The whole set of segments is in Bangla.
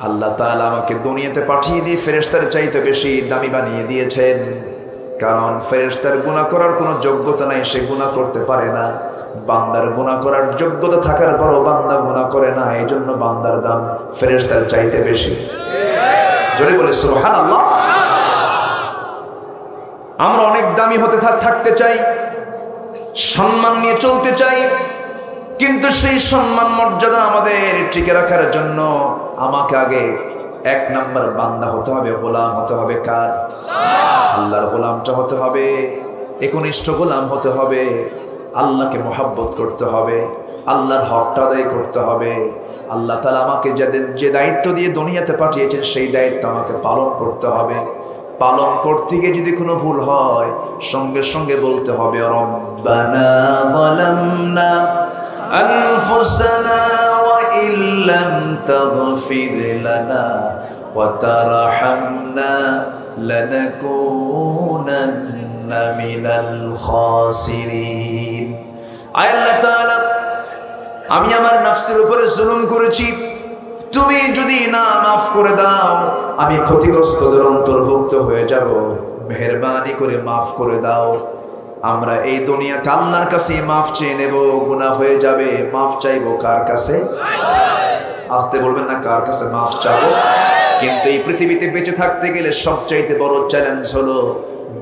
আল্লাহ তাআলা আমাকে দুনিয়াতে পাঠিয়ে দিয়ে ফেরেশতার চাইতে বেশি দামি বানিয়ে দিয়েছেন, কারণ ফেরেশতার গুনাহ করার কোনো যোগ্যতা নাই, সে গুনাহ করতে পারে না। বান্দার গুনাহ করার যোগ্যতা থাকার পরও বান্দা গুনাহ করে না, এই জন্য বান্দার দাম ফেরেশতার চাইতে বেশি। জোরে বলে সুবহানাল্লাহ। আমরা অনেক দামি হতে থাকতে চাই, সম্মান নিয়ে চলতে চাই, কিন্তু সেই সম্মান মর্যাদা আমাদের টিকে রাখার জন্য আমাকে আগে এক নাম্বার বান্দা হতে হবে, গোলাম হতে হবে। কার? আল্লাহর গোলামটা হতে হবে, একনিষ্ঠ গোলাম হতে হবে। আল্লাহকে মহব্বত করতে হবে, আল্লাহর হকটা আদায় করতে হবে। আল্লাহ তাআলা আমাকে যে দায়িত্ব দিয়ে দুনিয়াতে পাঠিয়েছেন সেই দায়িত্ব আমাকে পালন করতে হবে। পালন করতে গিয়ে যদি কোনো ভুল হয় সঙ্গে সঙ্গে বলতে হবে রব্বানা যালামনা আনফুসানা ওয়া ইল্লাম তাগফির লানা ওয়া তারহামনা লানাকুনান্না মিনাল খাসিরিন। আয় আল্লাহ তাআলা, আমি আমার নফসের উপরে জুলুম করেছি, তুমি যদি না মাফ করে দাও আমি ক্ষতিগ্রস্তদের অন্তর্ভুক্ত হয়ে যাব, মেহেরবানি করে মাফ করে দাও। আমরা এই দুনিয়াতে আল্লাহর কাছে মাফ চেয়ে নেব, গুনাহ হয়ে যাবে, মাফ চাইবো কার কাছে? আসতে বলবেন না, কার কাছে মাফ চাবো? কিন্তু এই পৃথিবীতে বেঁচে থাকতে গেলে সবচাইতে বড় চ্যালেঞ্জ হলো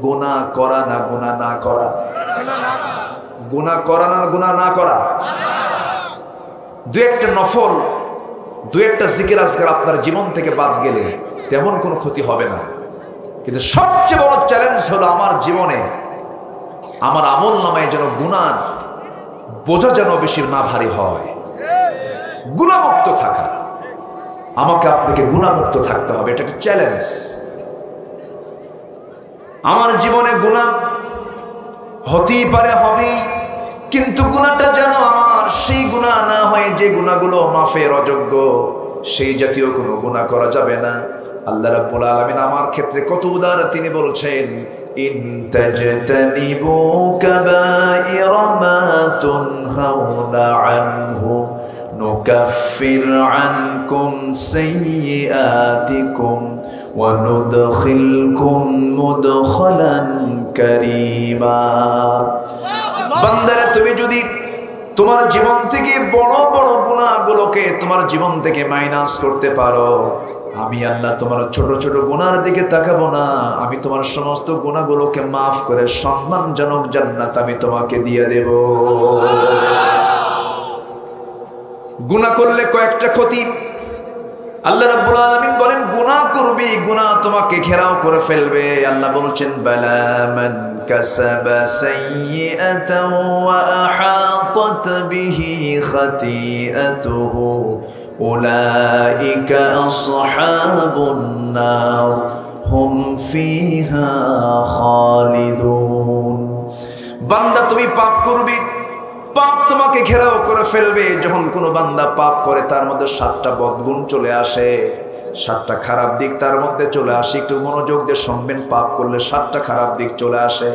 গুনাহ করা না গুনাহ না করা। গুনাহ করা না গুনাহ না করা। দু একটা নফল, দু একটা জিকির আজকার আপনার জীবন থেকে বাদ গেলে তেমন কোনো ক্ষতি হবে না, কিন্তু সবচেয়ে বড় চ্যালেঞ্জ হলো আমার জীবনে আমার আমল নামায় যেন গুনার বোঝা যেন বেশি না ভারী হয়। গুনাহমুক্ত থাকা, আমাকে আপনাকে গুনাহমুক্ত থাকতে হবে, এটা একটা চ্যালেঞ্জ। আমার জীবনে গুনাহ হতেই পারে, হবেই, কিন্তু গুনাহটা যেন আমার সেই গুনাহ না হয় যে গুনাহগুলো মাফের অযোগ্য, সেই জাতীয় কোনো গুনাহ করা যাবে না। আল্লাহ রাব্বুল আলামিন আমার ক্ষেত্রে কত উদার, তিনি বলছেন ইন তাজতানিবু কাবাইরা মা তুনহাউনা আনহু নুকাফির আনকুম সাইয়্যাতিকুম ওয়া নুদখিলকুম মুদখালান কারীমা। বান্দারা, তুমি যদি তোমার জীবন থেকে বড় বড় গুনাহগুলোকে তোমার জীবন থেকে মাইনাস করতে পারো, আমি আল্লাহ তোমার ছোট ছোট গুনার দিকে তাকাবো না, আমি তোমার সমস্ত গুনাহগুলোকে মাফ করে সম্মানজনক জান্নাত আমি তোমাকে দিয়ে দেব। গুনাহ করলে কয়েকটা ক্ষতি। আল্লাহ রাব্বুল আলামিন বলেন গুনাহ করবি, গুনাহ তোমাকে ঘেরাও করে ফেলবে। আল্লাহ বলছেন বালা মান কাসাবা সাইয়্যাতান ওয়া আহাতাত বিহি খাতিআতুহু উলাইকা আসহাবুন নার হুম ফিহা খালিদুন। বান্দা, তুমি পাপ করবি, পাপ তোমাকে ঘেরাও করে ফেলবে। যখন কোনো বান্দা পাপ করে তার মধ্যে 7টা বদগুণ চলে আসে, 7টা খারাপ দিক তার মধ্যে চলে আসে। একটু মনোযোগ দিয়ে শুনবেন, পাপ করলে 7টা খারাপ দিক চলে আসে।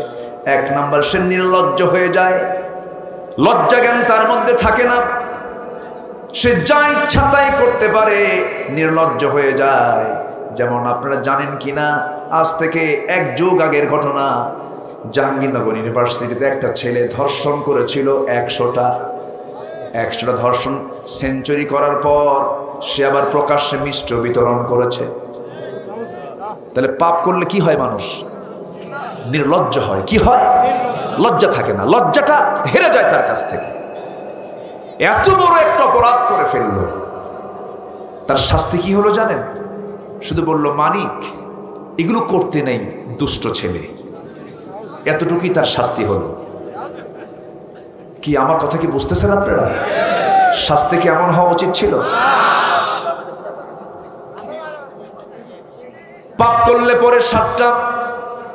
1 নাম্বার, সে নির্লজ্জ হয়ে যায়, লজ্জা জ্ঞান তার মধ্যে থাকে না, সে যা ইচ্ছা তাই করতে পারে, নির্লজ্জ হয়ে যায়। যেমন আপনারা জানেন কিনা, আজ থেকে 1 যুগ আগের ঘটনা, জাহাঙ্গীরনগর ইউনিভার্সিটিতে একটা ছেলে ধর্ষণ করেছিল 100টা ধর্ষণ সেঞ্চুরি করার পর সে আবার প্রকাশ্যে মিষ্টি বিতরণ করেছে। তাহলে পাপ করলে কি হয়? মানুষ নির্লজ্জ হয়। কি হয়? লজ্জা থাকে না, লজ্জাটা হেরে যায় তার কাছ থেকে। এত বড় একটা অপরাধ করে ফেললো, তার শাস্তি কি হলো জানেন? শুধু বলল মানিক এগুলো করতে নেই, দুষ্ট ছেলে, এতটুকুই তার শাস্তি হলো। কি আমার কথা কি বুঝতেছেন আপনারা? শাস্তি কি এমন হওয়া উচিত ছিল? পাপ করলে পরে 7টা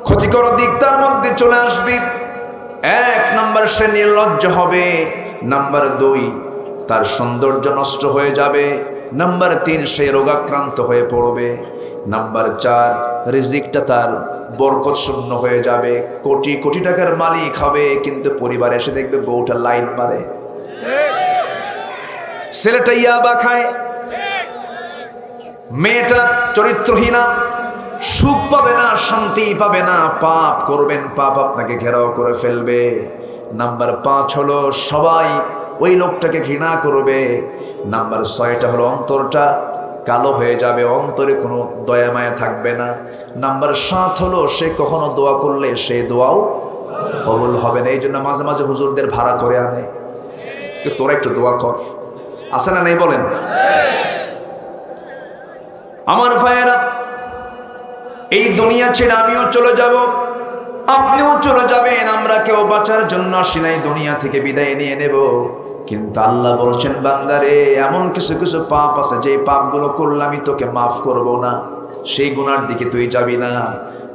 ক্ষতিকর দিক তার মধ্যে চলে আসবে। 1 নাম্বার, সে নির্লজ্জ হবে। নাম্বার 2, তার সৌন্দর্য নষ্ট হয়ে যাবে। নাম্বার 3, সে রোগাক্রান্ত হয়ে পড়বে। নাম্বার 4, রিজিকটা তার বরকত শূন্য হয়ে যাবে। কোটি কোটি টাকার মালিক হবে, কিন্তু পরিবারে এসে দেখবে বউটা লাইন মারে, ছেলেটা ইয়াবা খায়, মেয়েটা চরিত্রহীনা, সুখ পাবে না, শান্তি পাবে না, পাপ করবেন, পাপ আপনাকে ঘেরাও করে ফেলবে। নাম্বার 5 হলো সবাই ওই লোকটাকে ঘৃণা করবে। নাম্বার 6টা হলো অন্তরটা কালো হয়ে যাবে, অন্তরে কোনো দয়া মায়া থাকবে না। নাম্বার 7 হলো সে কখনো দোয়া করলে সে দোয়াও কবুল হবে না। এই জন্য মাঝে মাঝে হুজুরদের ভাড়া করে আনে, তোরা একটু দোয়া কর, আছে না নেই বলেন? আমার ভাইয়েরা, এই দুনিয়া ছেড়ে আমিও চলে যাব, আপনিও চলে যাবেন, আমরা কেউ বাঁচার জন্য আসি নাই, দুনিয়া থেকে বিদায় নিয়ে নেব। কিন্তু আল্লাহ বলছেন, বান্দারে এমন কিছু কিছু পাপ আছে যে পাপগুলো করলে আমি তোকে মাফ করব না, সেই গুনার দিকে তুই যাবি না।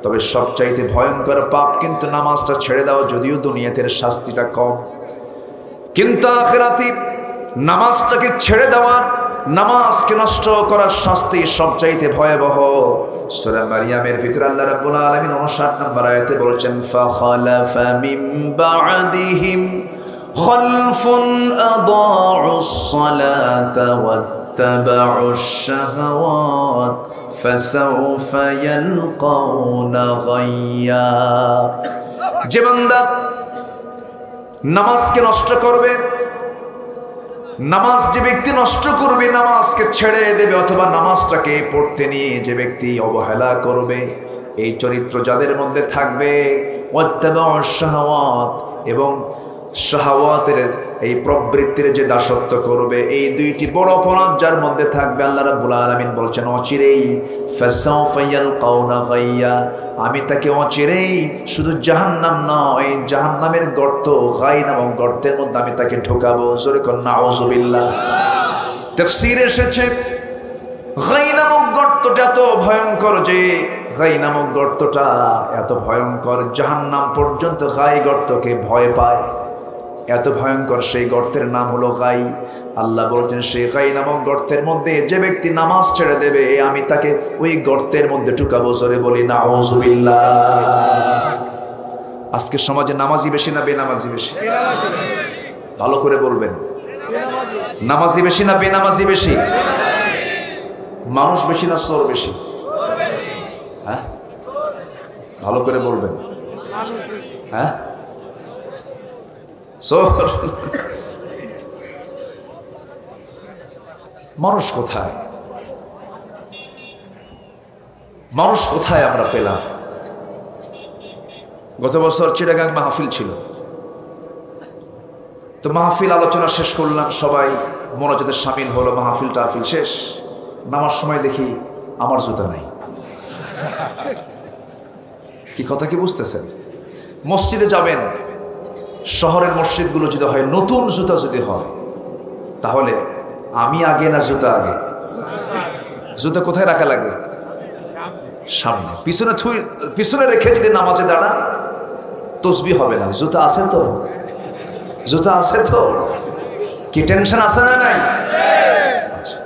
তবে সবচাইতে ভয়ঙ্কর পাপ কিন্তু নামাজটা ছেড়ে দাও, যদিও দুনিয়াতে শাস্তিটা কম, কিন্তু আখিরাতে নামাজটাকে ছেড়ে দেওয়া, নামাজকে নষ্ট করার শাস্তি সবচাইতে ভয়াবহ। সূরা মারিয়ামের ভিতরে আল্লাহ রাব্বুল আলামিন 59 নম্বর আয়াতে বলেছেন, ফাখালাফা মিন বা'দিহিম খালফুন আদাউস সালাতা ওয়াত্তাবাউশ শাহাওয়াত ফাসাউফা ইয়ালকাউনা গায়্যা। যে বান্দা নামাজকে নষ্ট করবে, নামাজ যে ব্যক্তি নষ্ট করবে, নামাজকে ছেড়ে দেবে, অথবা নামাজটাকে পড়তে নিয়ে যে ব্যক্তি অবহেলা করবে, এই চরিত্র যাদের মধ্যে থাকবে, ওয়াত্তাবাউশ শাহাওয়াত, এবং শাহাওয়াতের এই প্রবৃত্তির যে দাসত্ব করবে, এই দুইটি বড় অপরাধ যার মধ্যে থাকবে, আল্লাহ রাব্বুল আলামিন বলছেন অচিরেই ফাসাউফা ইয়ালকাউনা গায়্যা, আমি তাকে অচিরেই শুধু জাহান্নাম নয়, জাহান্নামের গর্ত, গাই নামক গর্তের মধ্যে আমি তাকে ঢোকাবো। জোরে কর নাউযুবিল্লাহ। তাফসীরে এসেছে গাই নামক গর্তটা এত ভয়ঙ্কর, যে গাই নামক গর্তটা এত ভয়ঙ্কর, জাহান্নাম পর্যন্ত গাই গর্তকে ভয় পায়, এত ভয়ঙ্কর সেই গর্তের নাম হলো গাই। আল্লাহ বলছেন সেই গাই নামক গর্তের মধ্যে যে ব্যক্তি নামাজ ছেড়ে দেবে, আমি তাকে ওই গর্তের মধ্যে ঢুকাবো। জোরে বলি নাউযুবিল্লাহ। আজকে সমাজে নামাজি বেশি না বেনামাজি বেশি? ভালো করে বলবেন, নামাজি বেশি না বেনামাজি বেশি? মানুষ বেশি না চোর বেশি? হ্যাঁ, ভালো করে বলবেন। হ্যাঁ, মানুষ কোথায়, মানুষ কোথায় আমরা পেলাম? গত বছর চিটাগাং মাহফিল ছিল, তো মাহফিল আলোচনা শেষ করলাম, সবাই মোনাজাতে শামিল হলো, মাহফিল টাহফিল শেষ, নামার সময় দেখি আমার জুতা নাই। কি কথা কি বুঝতেছেন? মসজিদে যাবেন, শহরের মসজিদগুলো যদি হয় নতুন জুতা যদি হয়, তাহলে আমি আগে না জুতা আগে? জুতা কোথায় রাখা লাগে? সামনে। পিছনে পিছনে রেখে যদি নামাজে দাঁড়ান তসবিহ হবে না। জুতা আছে তো? জুতা আছে তো? কি টেনশন আছে না নাই? আচ্ছা,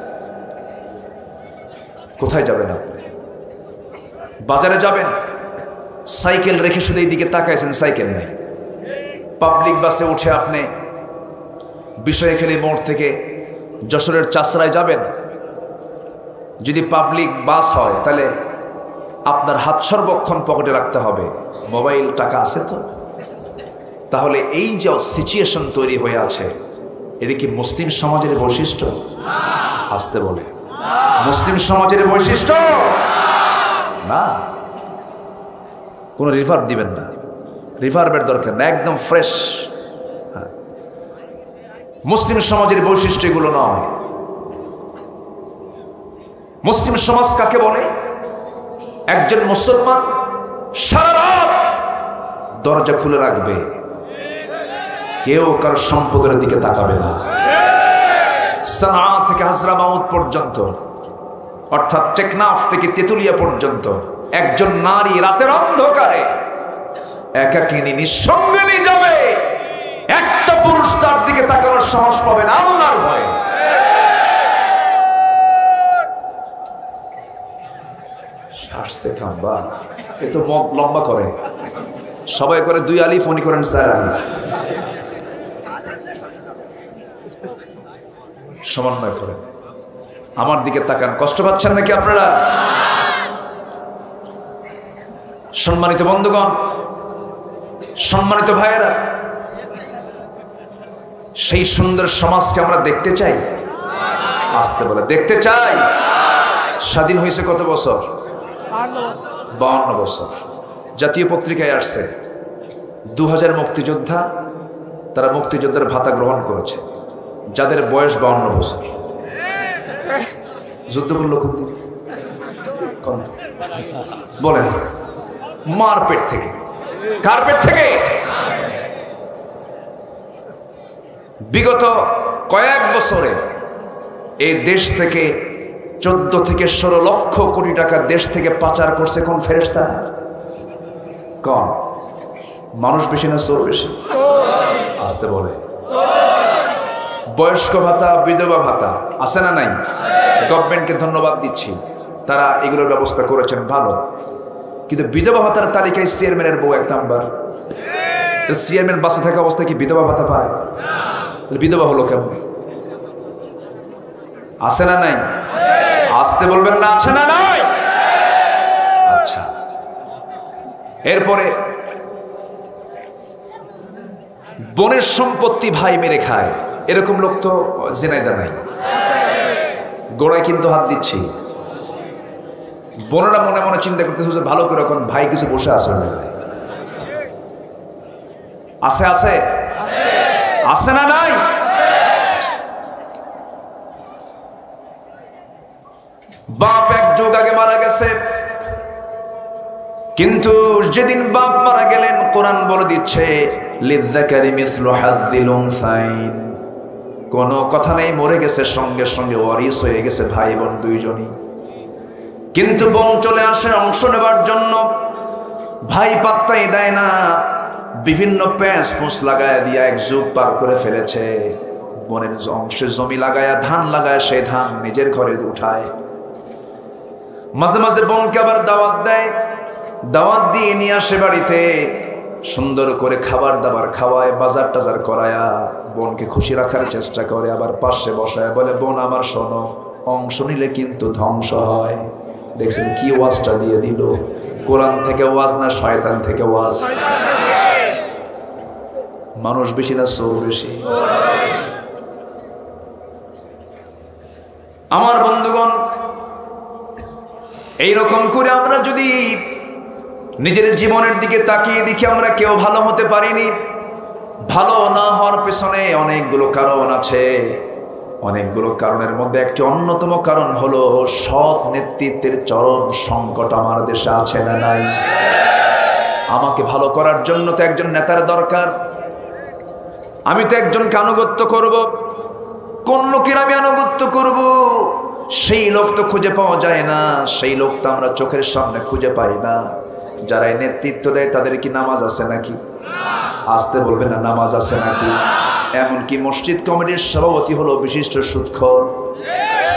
কোথায় যাবেন আপনি? বাজারে যাবেন, সাইকেল রেখে শুধু এই দিকে তাকাইছেন, সাইকেল নেই। পাবলিক বাসে উঠে আপনি বিষয়খালী মোড় থেকে যশোরের চাষরায় যাবেন, যদি পাবলিক বাস হয় তাহলে আপনার হাত সর্বক্ষণ পকেটে রাখতে হবে, মোবাইল, টাকা আছে তো? তাহলে এই যে সিচুয়েশন তৈরি হয়ে আছে, এটা কি মুসলিম সমাজের বৈশিষ্ট্য? আসতে বলে, মুসলিম সমাজের বৈশিষ্ট্য না। কোনো রিভার্ব দিবেন না, রিভার্বের দরকার না, একদম ফ্রেশ। মুসলিম সমাজের বৈশিষ্ট্য এগুলো নয়। মুসলিম সমাজ কাকে বলে? একজন মুসলমান সারা রাত দরজা খুলে রাখবে, কেউ কারো সম্পদের দিকে তাকাবে না। সানা থেকে হাজরামাউত পর্যন্ত, অর্থাৎ টেকনাফ থেকে তেতুলিয়া পর্যন্ত, একজন নারী রাতের অন্ধকারে একাকিনী নিঃসঙ্গে যাবে, একটা পুরুষ তার দিকে তাকানোর সাহস পাবে না, আল্লাহর ভয়ে। আসছে খাম্বা, এ তো মত লম্বা করে, সবাই করে 2 আলিফ, উনি করেন 4 আলিফ, সমন্বয় করেন। আমার দিকে তাকান, কষ্ট পাচ্ছেন নাকি আপনারা? সম্মানিত বন্ধুগণ, সম্মানিত ভাইয়েরা, সেই সুন্দর সমাজকে আমরা দেখতে চাই। আসতে বলে দেখতে চাই। স্বাধীন হয়েছে কত বছর? 52 বছর। জাতীয় পত্রিকায় আসছে 2000 মুক্তিযোদ্ধা, তারা মুক্তিযোদ্ধার ভাতা গ্রহণ করেছে যাদের বয়স 52 বছর। যুদ্ধ করলো কোন দিন বলেন? মারপেট থেকে। কার্পেট থেকে। বিগত কয়েক বছরে এই দেশ থেকে 14 থেকে 16 লক্ষ কোটি টাকা দেশ থেকে পাচার করছে কোন ফেরেশতা? কোন? মানুষ বেশি না চোর বেশি? আসতে বলে। বয়স্ক ভাতা, বিধবা ভাতা আছে না নাই? গভর্নমেন্টকে ধন্যবাদ দিচ্ছি, তারা এগুলোর ব্যবস্থা করেছেন, ভালো। কিন্তু বিধবা ভাতার তালিকায় চেয়ারম্যানের বউ 1 নাম্বার। চেয়ারম্যান বাসে থাকা অবস্থায় কি বিধবা ভাতা পায়? বিধবা হলো কেমন? আছে না নাই? আসতে বলবেন না, আছে না নাই? আচ্ছা, এরপরে বোনের সম্পত্তি ভাই মেরে খায়, এরকম লোক তো জেনাইদা নাই। গোড়ায় কিন্তু হাত দিচ্ছি। বোনেরা মনে মনে চিন্তা করতেছে ভালো করে, এখন ভাই কিছু বসে আছে। আছে আছে আছে না নাই? বাপ 1 যুগ আগে মারা গেছে, কিন্তু যেদিন বাপ মারা গেলেন কোরআন বলে দিচ্ছে লিযযাকারি মিসলু হাযযিল উনসাইন। কোনো কথা নেই, মরে গেছে, সঙ্গে সঙ্গে ওয়ারিস হয়ে গেছে ভাই বোন দুইজনই। কিন্তু বোন চলে আসে অংশ নেবার জন্য, ভাই পাত্তাই দেয় না, বিভিন্ন প্যাঁচ পুঁচ লাগায় দিয়া 1 যুগ পার করে ফেলেছে। বোনের অংশে জমি লাগায়া, ধান লাগায়, সে ধান নিজের ঘরে উঠায়। মাঝে মাঝে বোনকে আবার দাওয়াত দেয়, দাওয়াত দিয়ে নিয়ে আসে বাড়িতে, সুন্দর করে খাবার দাবার খাওয়ায়, বাজার টাজার করায়া বোনকে খুশি রাখার চেষ্টা করে। আবার পাশে বসায় বলে, বোন আমার শোনো, অংশ নিলে কিন্তু ধ্বংস হয়। দেখছেন কি ওয়াজটা দিয়ে দিল? কোরআন থেকে ওয়াজ না শয়তান থেকে ওয়াজ? মানুষ বেশি না চোর বেশি? আমার বন্ধুগণ, এইরকম করে আমরা যদি নিজের জীবনের দিকে তাকিয়ে দেখি, আমরা কেউ ভালো হতে পারিনি। ভালো না হওয়ার পেছনে অনেকগুলো কারণ আছে। অনেকগুলো কারণের মধ্যে একটি অন্যতম কারণ হলো সৎ নেতৃত্বের চরম সংকট আমার দেশে আছে না নাই? আমাকে ভালো করার জন্য তো একজন নেতার দরকার। আমি তো একজনকে আনুগত্য করব। কোন লোকের আমি আনুগত্য করব? সেই লোক তো খুঁজে পাওয়া যায় না, সেই লোক তো আমরা চোখের সামনে খুঁজে পাই না। যারা নেতৃত্ব দেয় তাদের কি নামাজ আছে নাকি? আসতে বলবে না, নামাজ আছে নাকি? এমনকি মসজিদ কমিটির সভাপতি হলো বিশিষ্ট সুদখোর,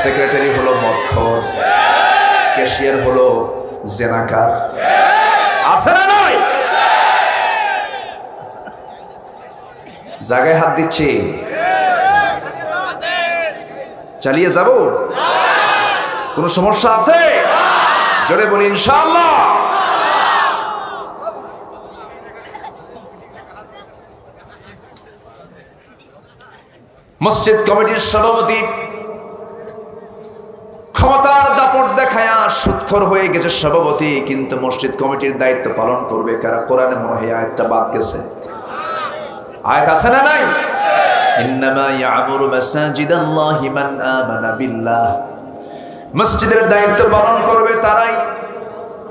সেক্রেটারি হলো মদখোর, ক্যাশিয়ার হলো জেনাকার। আছে না নাই? জায়গায় হাত দিচ্ছি, চালিয়ে যাব? কোনো সমস্যা আছে? জোরে বলি ইনশাআল্লাহ। মসজিদ কমিটির সভাপতি ক্ষমতার দাপট দেখায়া সুদখোর হয়ে গেছে সভাপতি, কিন্তু মসজিদ কমিটির দায়িত্ব পালন করবে কারা? কোরআনে মনে হয় আয়াতটা বাদ গেছে। আয়াত আছে না নাই? ইন্নামা ইয়ামুরু মাসাজিদাল্লাহি মান আমানা বিল্লাহ। মসজিদের দায়িত্ব পালন করবে তারাই,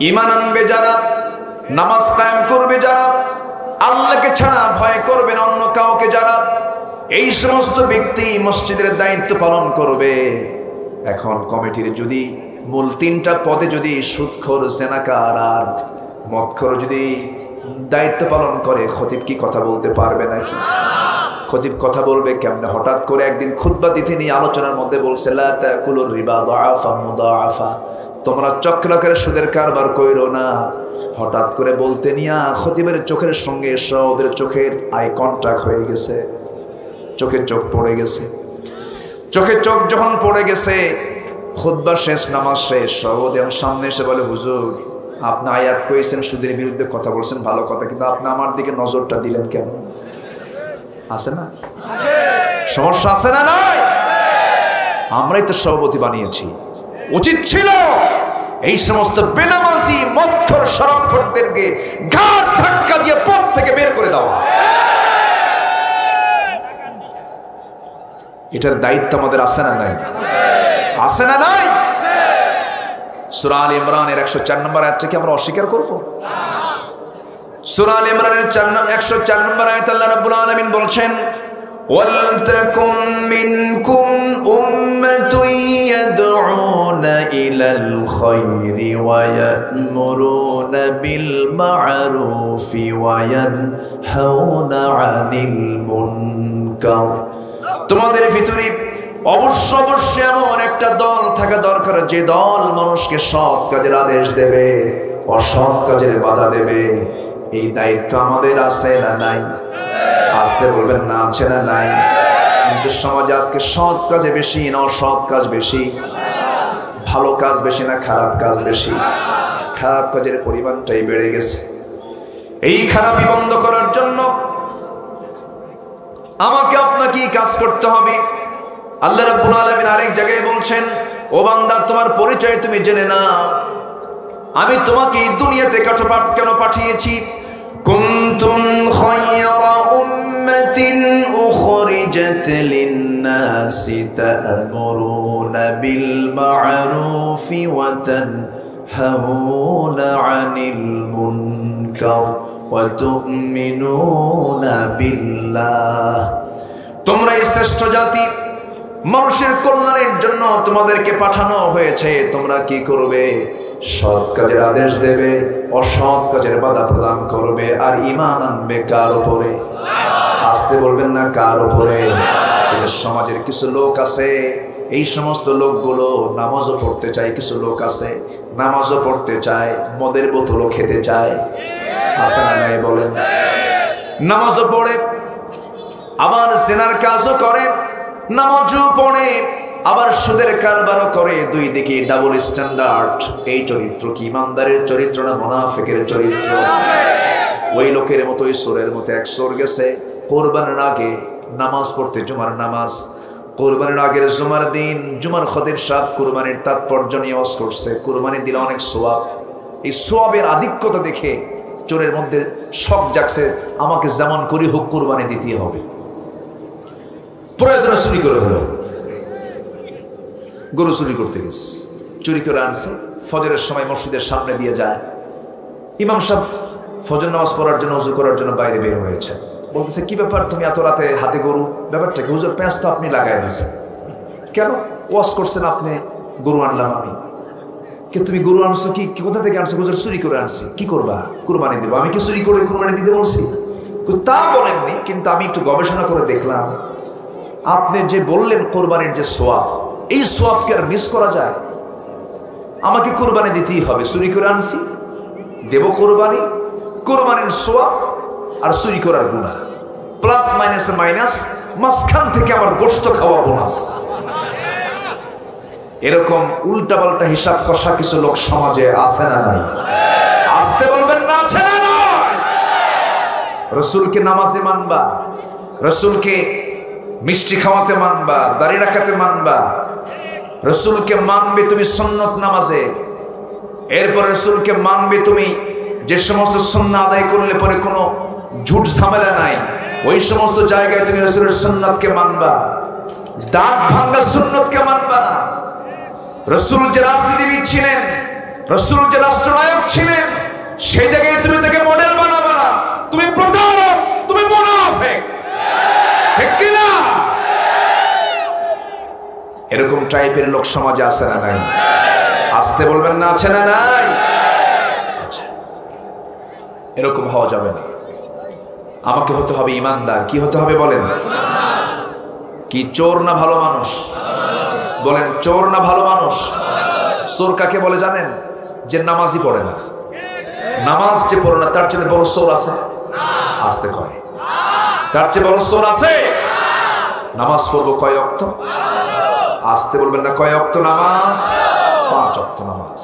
ঈমান আনবে যারা, নামাজ কায়েম করবে যারা, আল্লাহকে ছাড়া ভয় করবে না অন্য কাউকে যারা, এই সমস্ত ব্যক্তি মসজিদের দায়িত্ব পালন করবে। এখন কমিটির যদি মূল 3টা পদে যদি সুদখোর, জেনাকার আর মদখোর যদি দায়িত্ব পালন করে, খতিব কি কথা বলতে পারবে নাকি? খতিব কথা বলবে কেমনে? হঠাৎ করে একদিন খুতবা দিতে নিয়ে আলোচনার মধ্যে বলছে, লা তাকুলুর রিবা দাআফা মুদাআফা, তোমরা চক্রাকারে সুদের কারবার কইরো না। হঠাৎ করে বলতে নিয়া খতিবের চোখের সঙ্গে ওদের চোখের আই কন্টাক্ট হয়ে গেছে, চোখে চোখ পড়ে গেছে। চোখে চোখ যখন পড়ে গেছে, খুতবা শেষ, নামাজ শেষ, সভাপতি সামনে এসে বলে, হুজুর আপনি আয়াত করেছেন, সুদের বিরুদ্ধে কথা বলছেন, ভালো কথা, কিন্তু আপনি আমার দিকে নজরটা দিলেন কেন? আছে না সমস্যা? আছে না নাই? আমরাই তো সভাপতি বানিয়েছি। উচিত ছিল এই সমস্ত বেনামাজি মক্খর শরাবখোরদেরকে ঘাড় ধাক্কা দিয়ে পথ থেকে বের করে দেওয়া। এটার দায়িত্ব আমাদের আছে না নাই? আছে না নাই? সূরা আলে ইমরানের 104 নম্বর আয়াতটা কি আমরা অস্বীকার করব? সূরা আলে ইমরানের 104 নম্বর আয়াতে আল্লাহ রাব্বুল আলামিন বলছেন, ওয়ালতাকুম মিনকুম উম্মাতুন ইয়াদউনা ইলাল খায়রি ওয়া ইয়া'মুরুনা বিল মা'রুফি ওয়া ইয়ানহাউনা আনিল মুনকার। তোমাদের ভিতরে অবশ্য এমন একটা দল থাকা দরকার, যে দল মানুষকে সৎ কাজের আদেশ দেবে, অসৎ কাজের বাধা দেবে। এই দায়িত্ব আমাদের আছে না নাই? আসতে বলবেন না, আছে না নাই? কিন্তু সমাজে আজকে সৎ কাজে বেশি না অসৎ কাজ বেশি? ভালো কাজ বেশি না খারাপ কাজ বেশি? খারাপ কাজের পরিমাণটাই বেড়ে গেছে। এই খারাপি বন্ধ করার জন্য আমাকে আপনাকে কাজ করতে হবে। আল্লাহ রাব্বুল আলামিন আরেক জায়গায় বলছেন, ও বান্দা তোমার পরিচয় তুমি জেনে নাও, আমি তোমাকে এই দুনিয়াতে কেন পাঠিয়েছি। কুনতুম খায়রা উম্মাতিন উখরিজাত লিন-নাসি তা'মুরুনা বিল মা'রুফি ওয়া তানহাউনা আনিল মুনকার ওয়া তু'মিনুনা বিল্লাহ। তোমরা শ্রেষ্ঠ জাতি, মানুষের কল্যাণের জন্য তোমাদেরকে পাঠানো হয়েছে। তোমরা কি করবে? সৎ কাজের আদেশ দেবে, অসৎ কাজের বাধা প্রদান করবে, আর ঈমান আনবে কার উপরে? আসতে বলবেন না কার উপরে? সমাজের কিছু লোক আছে, এই সমস্ত লোকগুলো নামাজও পড়তে চায়, কিছু লোক আছে নামাজও পড়তে চায়, মদের বোতলও খেতে চায়। আছে না নাই বলেন? নামাজও পড়ে, আবার জিনার কাজও করে, নামাজও পড়ে, আবার সুদের কারবারও করে। দুই দিকে ডাবল স্ট্যান্ডার্ড। এই চরিত্র কি ইমানদারের চরিত্র না মুনাফিকের চরিত্র? ওই লোকের মতো ঈশ্বরের মতো এক চোর গেছে কোরবানির আগে নামাজ পড়তে, জুমার নামাজ। কোরবানির আগের জুমার দিন জুমার খতিব সাহেব কোরবানির তাৎপর্য নিয়ে ওয়াজ করছে, কোরবানি দিলে অনেক সোয়াব। এই সোয়াবের আধিক্যতা দেখে চোরের মধ্যে শখ জাগছে, আমাকে যেমন করি হোক কোরবানি দিতে হবে। প্রয়োজনে চুরি করে হলো, গরু চুরি করতে গেছে, চুরি করে আনছে। ফজরের সময় মসজিদের সামনে দিয়ে যায়, ইমাম সাহেব ফজর নামাজ পড়ার জন্য ওযু করার জন্য বাইরে বের হয়েছে। বলতেছে, কি ব্যাপার তুমি এত রাতে হাতে গরু? ব্যাপারটা কি? হুজুর পেঁয়াজ তো আপনি লাগাই দিয়েছেন। কেন? ওয়াজ করছেন আপনি, গরু আনলাম আমি। কে তুমি গরু আনছো? কি কোথা থেকে আনছো? হুজুর চুরি করে আনছি। কি করবা? কুরবানি দেবো। আমি কি চুরি করে কুরবানি দিতে বলছি? তা বলেননি, কিন্তু আমি একটু গবেষণা করে দেখলাম, আপনি যে বললেন কোরবানির যে সোয়াব, এই সোয়াবকে আর মিস করা যায়? আমাকে কোরবানি দিতেই হবে, চুরি করে আনছি, দেব কোরবানি। কোরবানির সোয়াব আর চুরি করার গুনাহ, প্লাস মাইনাসে মাইনাস, মাঝখান থেকে আমার গোশত খাওয়া বোনাস। এরকম উল্টাপাল্টা হিসাব কষা কিছু লোক সমাজে আছে না নাই? আসতে বলবেন না, আছে না নয়? রসুলকে নামাজে মানবা, রসুলকে মিষ্টি খাওয়াতে মানবা, দাড়ি রাখাতে মানবা, রসুলকে মানবে তুমি সুন্নত নামাজে। এরপর রসুলকে মানবে তুমি যে সমস্ত সুন্নাহ আদায় করলে পরে কোনো ঝুট ঝামেলা নাই, ওই সমস্ত জায়গায় তুমি রসুলের সুন্নাতকে মানবা। দাঁত ভাঙ্গা সুন্নতকে মানবা না। রসুল যে রাজনীতিবিদ ছিলেন, রসুল যে রাষ্ট্রনায়ক ছিলেন, সেই জায়গায় তুমি তাকে মডেল বানাবা না। তুমি প্রতারক, তুমি মুনাফিক, ঠিক কি না? এরকম টাইপের লোক সমাজে আছে না নাই? আসতে বলবেন না, আছে না নাই? এরকম হওয়া যাবে না। আমাকে হতে হবে ইমানদার। কি হতে হবে বলেন? কি চোর না ভালো মানুষ? বলেন, চোর না ভালো মানুষ? চোর কাকে বলে জানেন? যে নামাজই পড়ে না। নামাজ যে পড়ে না, তার চেয়ে বড় চোর আছে? আসতে কয়, তার চেয়ে বড় চোর আছে? নামাজ পড়বো কয় ওয়াক্ত? আসতে বলবেন না, কয় ওয়াক্ত নামাজ? 5 ওয়াক্ত নামাজ।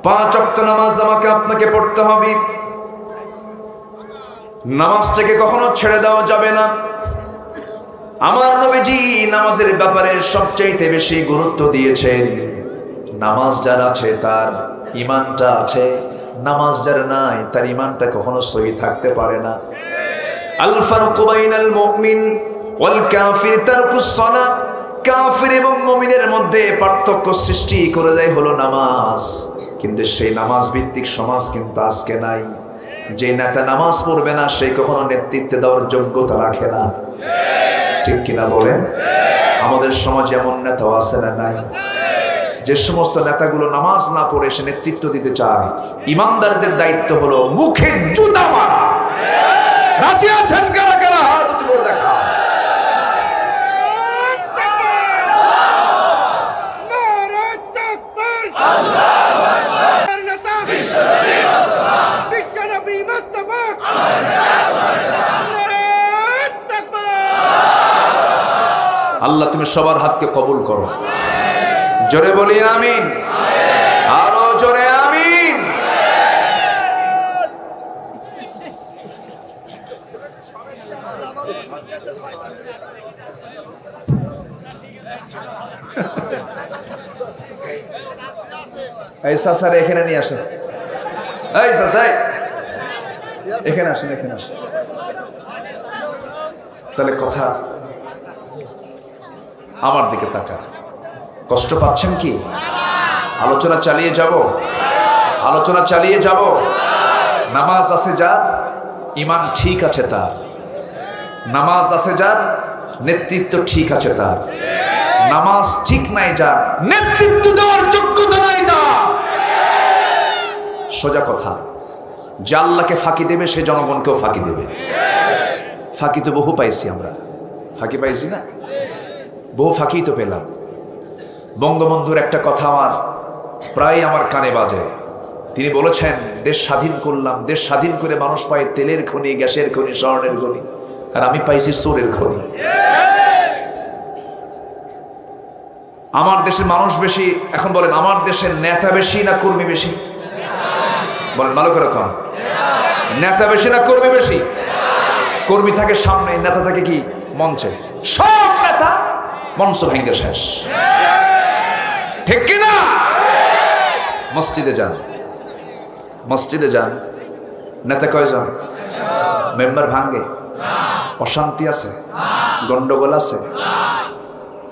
5 ওয়াক্ত নামাজ আমাকে আপনাকে পড়তে হবে। নামাজটাকে কখনো ছেড়ে দেওয়া যাবে না। আমার নবীজি নামাজের ব্যাপারে সবচাইতে বেশি গুরুত্ব দিয়েছেন। নামাজ যার আছে তার ঈমানটা আছে, নামাজ যার নাই তার ঈমানটা কখনো সহি থাকতে পারে না। আল ফারকু বাইনাল মুমিন ওয়াল কাফির তারকুস সালাহ। কাফির এবং মুমিনের মধ্যে পার্থক্য সৃষ্টি করে দেয় হলো নামাজ। কিন্তু সেই নামাজ ভিত্তিক সমাজ কিন্তু আজকে নাই। যে নেতা নামাজ পড়বে না সে কখনো নেতৃত্ব দেওয়ার যোগ্যতা রাখে না, ঠিক কিনা বলেন? আমাদের সমাজে এমন নেতাও আছে না নাই? যে সমস্ত নেতাগুলো নামাজ না পড়ে সে নেতৃত্ব দিতে চায়, ইমানদারদের দায়িত্ব হলো মুখে জুতা মারা। রাজি আছেন কারা কারা? হাত উঁচু করে দেখা। আল্লাহ তুমি সবার হাতকে কবুল করো। জোরে বলি আমিন, আরো জোরে আমিন। এই সাসারে এখানে নিয়ে আসেন। এই সাসাই এখানে আসেন, এখানে আসেন। তাহলে কথা আমার দিকে তাকান। কষ্ট পাচ্ছেন কি? আলোচনা চালিয়ে যাব, আলোচনা চালিয়ে যাব। নামাজ আছে যার ঈমান ঠিক আছে তার, নামাজ আছে যার নেতৃত্ব ঠিক আছে তার, নামাজ ঠিক নাই যার নেতৃত্ব দেওয়ার যোগ্যতা নাই তার। সোজা কথা, যে আল্লাহকে ফাঁকি দেবে সে জনগণকেও ফাঁকি দেবে। ফাঁকি তো বহু পাইছি আমরা, ফাঁকি পাইছি না? বহু ফাঁকি তো পেলাম। বঙ্গবন্ধুর একটা কথা প্রায় আমার কানে বাজে। তিনি বলেছেন, দেশ স্বাধীন করলাম, দেশ স্বাধীন করে মানুষ পায় তেলের খনি, গ্যাসের খনি, স্বর্ণের খনি, আর আমি পাইছি চোরের খনি। আমার দেশের মানুষ বেশি, এখন বলেন আমার দেশের নেতা বেশি না কর্মী বেশি? বলেন ভালো করে কন, নেতা বেশি না কর্মী বেশি? কর্মী থাকে সামনে, নেতা থাকে কি মঞ্চে। সব নেতা মঞ্চ ভেঙে শেষ, ঠিক কিনা? মসজিদে যান, মসজিদে যান, নেতা কয়জন? মেম্বার ভাঙ্গে? অশান্তি আছে, গন্ডগোল আছে,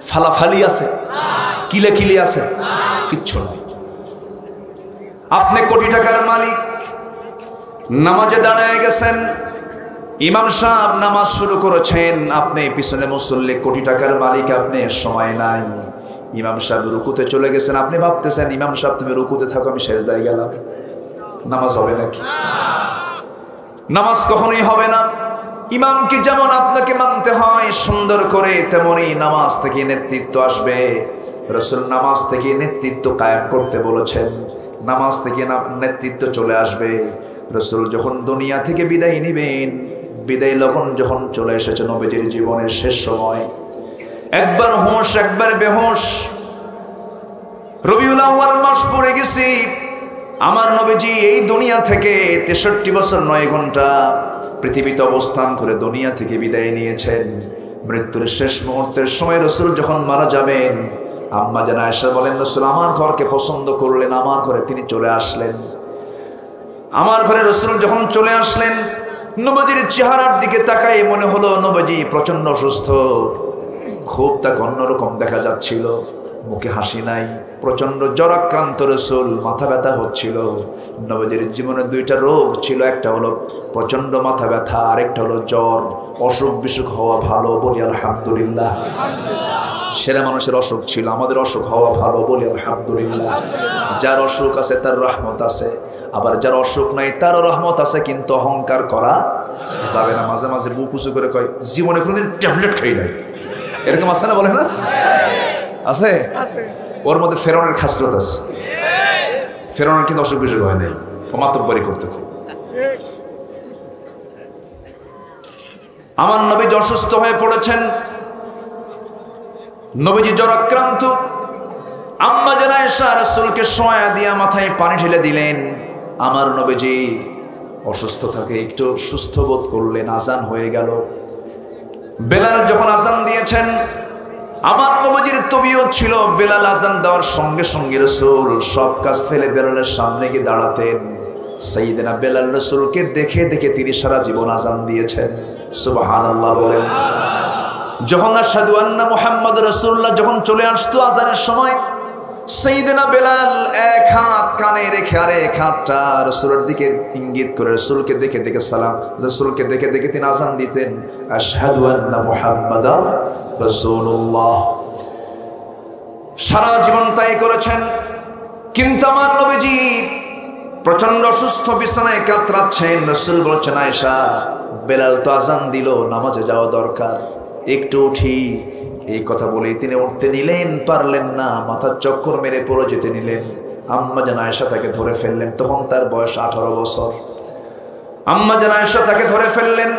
ফালাফালি আছে, কিলেকিলি আছে? কিচ্ছু নাই। আপনি কোটি টাকার মালিক, নামাজে দাঁড়ায় গেছেন, ইমাম সাহেব নামাজ শুরু করেছেন, আপনি পিছনে মুসল্লি, কোটি টাকার মালিক, আপনি সময় নাই। ইমাম সাহেব রুকুতে চলে গেছেন, আপনি ভাবতেছেন ইমাম সাহেব তুমি রুকুতে থাকো, আমি সেজদায় গেলাম। নামাজ হবে নাকি? নামাজ কখনোই হবে না। ইমামকে যেমন আপনাকে মানতে হয় সুন্দর করে, তেমনি নামাজ থেকে নেতৃত্ব আসবে। রাসূল নামাজ থেকে নেতৃত্ব কায়েম করতে বলেছেন, নামাজ থেকে নেতৃত্ব চলে আসবে। রাসূল যখন দুনিয়া থেকে বিদায় নেবেন, বিদায় যখন চলে এসেছে নবীজির জীবনের শেষ সময়, একবার হোশ একবার বেহোশ। রবিউল আউয়াল মাস পড়ে গেছি, আমার নবীজি এই দুনিয়া থেকে 63 বছর 9 ঘন্টা পৃথিবীতে অবস্থান করে দুনিয়া থেকে বিদায় নিয়েছেন। মৃত্যুর শেষ মুহূর্তের সময় রাসূল যখন মারা যাবেন, আম্মা জান আয়েশা বলেন, রাসূল আমার ঘরকে পছন্দ করলেন, আমার ঘরে তিনি চলে আসলেন। আমার ঘরে রাসূল যখন চলে আসলেন, নবীজির চেহারার দিকে তাকাই মনে হলো নবীজি প্রচন্ড অসুস্থ, খুব তাকে অন্যরকম দেখা যাচ্ছিল, মুখে হাসি নাই, প্রচন্ড জ্বরাক্রান্ত রাসূল, মাথা ব্যথা হচ্ছিল। নবীজির জীবনে 2টা রোগ ছিল, একটা হলো প্রচন্ড মাথা ব্যথা, আরেকটা হলো জ্বর। অসুখ বিসুখ হওয়া ভালো, বলি আলহামদুলিল্লাহ। সেরা মানুষের অসুখ ছিল, আমাদের অসুখ হওয়া ভালো, বলি আলহামদুলিল্লাহ। যার অসুখ আছে তার রহমত আছে, আবার যার অসুখ নাই তারও রহমত আছে, কিন্তু অহংকার করা যাবে না। মাঝে মাঝে বুক উঁচু করে কয় জীবনে কোনোদিন ট্যাবলেট খাই নাই, এরকম আছে না? বলে না আছে? ওর মধ্যে ফেরাউনের খাসরত আছে। ফেরাউনের কিন্তু অসুখ বিসুখ হয় নাই, ও মাতব্বরি করতে খুব। আমার নবী অসুস্থ হয়ে পড়েছেন, নবীজি জ্বরাক্রান্ত। আম্মা জান আয়েশা রাসূলকে শোয়া দিয়া মাথায় পানি ঢেলে দিলেন। আমার নবীজি অসুস্থ থাকে একটু সুস্থ বোধ করলেন, আজান হয়ে গেল। বেলাল যখন আজান দিয়েছেন, আমার নবীজির তবিয়ত ছিল বেলাল আজান দেওয়ার সঙ্গে সঙ্গে রাসূল সব কাজ ফেলে বেলালের সামনে গিয়ে দাঁড়াতেন। সাইয়েদনা বেলাল রাসূলকে দেখে দেখে তিনি সারা জীবন আজান দিয়েছেন। সুবহানাল্লাহ বলেন। যখন আশহাদু আন্না মুহাম্মদ রাসূলুল্লাহ যখন চলে আসতো আজানের সময়, সাইয়েদনা বেলাল এক হাত কানে রেখে আর এক হাতটা রাসূলের দিকে ইঙ্গিত করে রাসূলকে দেখে দেখে সালাম, রাসূলকে দেখে দেখে তিনি আজান দিতেন, আশহাদু আন্না মুহাম্মাদার রাসূলুল্লাহ। সারা জীবন তাই করেছেন। কিন্তু আমার নবীজি প্রচন্ড অসুস্থ, বিছানায় কাতরাচ্ছেন। রাসূল বলছেন, আয়েশা বেলাল তো আজান দিল, নামাজে যাওয়া দরকার, একটু উঠি। এই কথা বলে তিনি উঠতে নিলেন, পারলেন না, মাথার চক্কর মেরে পড়ে যেতে নিলেন। আম্মা জান আয়েশা তাকে ধরে ফেললেন। তখন তার বয়স 18 বছর। আম্মা জান আয়েশা তাকে ধরে ফেললেন,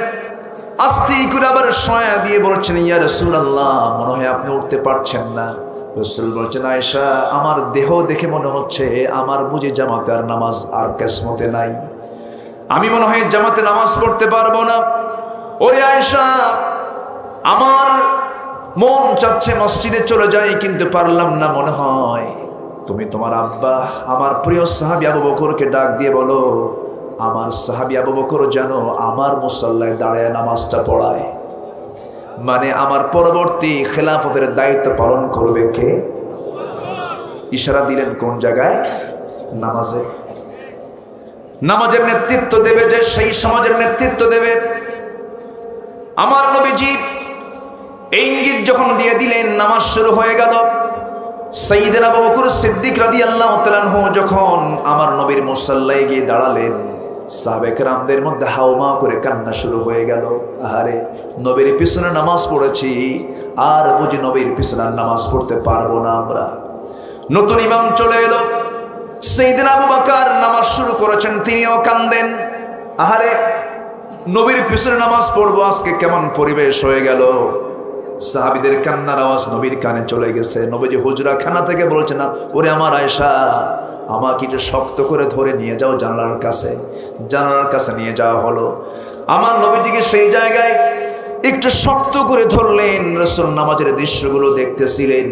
আস্তে করে আবার শোয়া দিয়ে বলছেন, ইয়া রাসূলুল্লাহ মনে হয় আপনি উঠতে পারছেন না। রাসূল বলছেন, আয়েশা আমার দেহ দেখে মনে হচ্ছে আমার বুঝি জামাতে আর নামাজ আর কিসমতে নাই, আমি মনে হয় জামাতে নামাজ পড়তে পারবো না। ওরে আয়েশা আমার মন চাচ্ছে মসজিদে চলে যাই, কিন্তু পারলাম না। মনে হয় তুমি তোমার আব্বা আমার প্রিয় সাহাবী আবু বকরকে ডাক দিয়ে বলো, আমার সাহাবী আবু বকর যেন আমার মুসল্লায় দাঁড়ায় নামাজটা পড়ায়। মানে আমার পরবর্তী খেলাফতের দায়িত্ব পালন করবে কে? ইশারা দিলেন কোন জায়গায়? নামাজে। নামাজের নেতৃত্ব দেবে যে, সেই সমাজের নেতৃত্ব দেবে। আমার নবীজি এই ইঙ্গিত যখন দিয়ে দিলেন, নামাজ শুরু হয়ে গেল। সাইয়েদনা আবু বকর সিদ্দিক রাদিয়াল্লাহু তাআলা আনহু যখন আমার নবীর মুসল্লায় গিয়ে দাঁড়ালেন, সাহাবায়ে কেরামদের মধ্যে হাওমা করে কান্না শুরু হয়ে গেল। আহারে নবীর পিছনে নামাজ পড়েছি, আর বুঝি নবীর পিছনে নামাজ পড়তে পারবো না আমরা। নতুন ইমাম চলে এলো, সাইয়েদনা আবু বকর নামাজ শুরু করেছেন, তিনিও কান্দেন। আহারে নবীর পিছনে নামাজ পড়বো, আজকে কেমন পরিবেশ হয়ে গেল। সাহাবীদের কান্নার আওয়াজ নবীর কানে চলে গেছে। নবীজি হুজরা খানা থেকে বলছে না, ওরে আমার আয়েশা আমাকে একটু শক্ত করে ধরে নিয়ে যাও জানালার কাছে। জানালার কাছে নিয়ে যাওয়া হলো। আমার নবীজিকে সেই জায়গায় একটু শক্ত করে ধরলেন। রাসূল নামাজের দৃশ্যগুলো দেখতেছিলেন।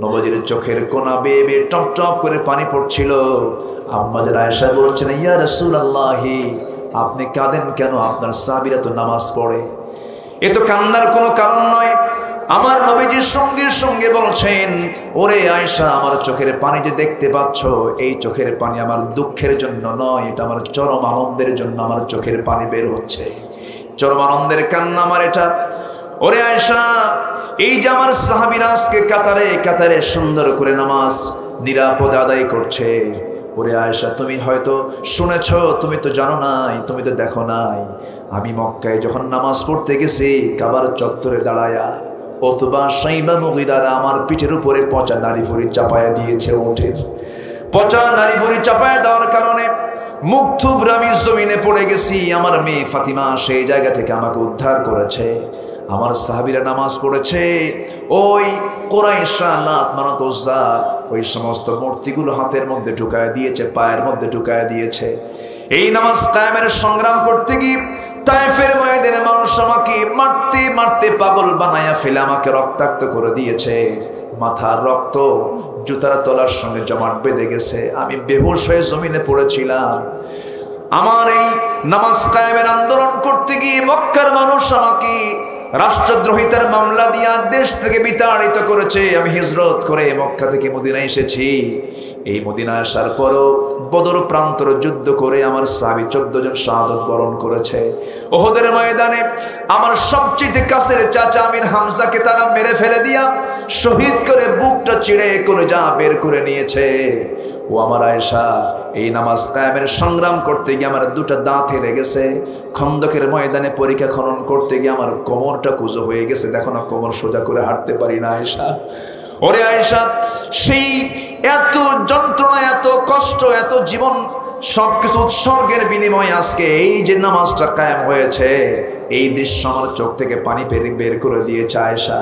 নবীজির চোখের কোনা বেয়ে বেয়ে টপ টপ করে পানি পড়ছিল। আম্মা জান আয়েশা বলছেন, ইয়া রাসূলুল্লাহ আপনি কাঁদেন কেন? আপনার সাহাবীরা তো নামাজ পড়ে। এ তো কান্নার কোনো কারণ নয়। আমার নবীজির সঙ্গে সঙ্গে বলছেন, ওরে আয়েশা আমার চোখের পানি যে দেখতে পাচ্ছ, এই চোখের পানি আমার দুঃখের জন্য নয়, এটা আমার চরম আনন্দের জন্য আমার চোখের পানি বের হচ্ছে। চরম আনন্দের কান্না আমার এটা। ওরে আয়েশা এই যে আমার সাহাবীরা আজকে কাতারে কাতারে সুন্দর করে নামাজ নিরাপদে আদায় করছে। ওরে আয়েশা তুমি হয়তো শুনেছ, তুমি তো জানো নাই, তুমি তো দেখো নাই, আমি মক্কায় যখন নামাজ পড়তে গেছি কাবার চত্বরে দাঁড়ায়া অথবা সাইবা মুগিদারা আমার পিঠের উপরে পচা নারী ভুঁড়ি চাপায়া দিয়েছে। ওঠের পচা নারী ভুঁড়ি চাপায়া দেওয়ার কারণে মুখ থুবড়ে আমি জমিনে পড়ে গেছি। আমার মেয়ে ফাতিমা সেই জায়গা থেকে আমাকে উদ্ধার করেছে। আমার সাহাবীরা নামাজ পড়েছে, ওই কুরাইশরা লাত মানাত উজ্জা ওই সমস্ত মূর্তিগুলো হাতের মধ্যে ঢুকায় দিয়েছে, পায়ের মধ্যে ঢুকায় দিয়েছে। এই নামাজ কায়েমের সংগ্রাম করতে গিয়ে তায়েফের ময়দানে মানুষ আমাকে মারতে মারতে পাগল বানায়া ফেলে আমাকে রক্তাক্ত করে দিয়েছে। মাথার রক্ত জুতার তলার সঙ্গে জমাট বেঁধে গেছে। আমি বেহুশ হয়ে জমিনে পড়েছিলাম। আমার এই নামাজ কায়েমের আন্দোলন করতে গিয়ে মক্কার মানুষ আমাকে রাষ্ট্রদ্রোহিতার মামলা দিয়া দেশ থেকে বিতাড়িত করেছে। আমি হিজরত করে মক্কা থেকে মদিনায় এসেছি। এই মদিনায় আসার পরও বদর প্রান্তর যুদ্ধ করে আমার সাহাবী 14 জন শাহাদত বরণ করেছে। ওহদের ময়দানে আমার সবচেয়ে কাছের চাচা আমির হামজাকে তারা মেরে ফেলে দিয়া শহীদ করে বুকটা চিড়ে কলিজা বের করে নিয়েছে। ও আমার আয়েশা এই নামাজ কায়েমের সংগ্রাম করতে গিয়ে আমার দুটো দাঁত হেরে গেছে। খন্দকের ময়দানে পরীক্ষা খনন করতে গিয়ে আমার কোমরটা কুঁজো হয়ে গেছে। দেখো না কোমর সোজা করে হাঁটতে পারি না আয়েশা। ওরে আয়েশা সেই এত যন্ত্রণা, এত কষ্ট, এত জীবন সবকিছু উৎসর্গের বিনিময়ে আজকে এই যে নামাজটা কায়েম হয়েছে, এই দৃশ্য আমার চোখ থেকে পানি বের করে দিয়েছে আয়েশা।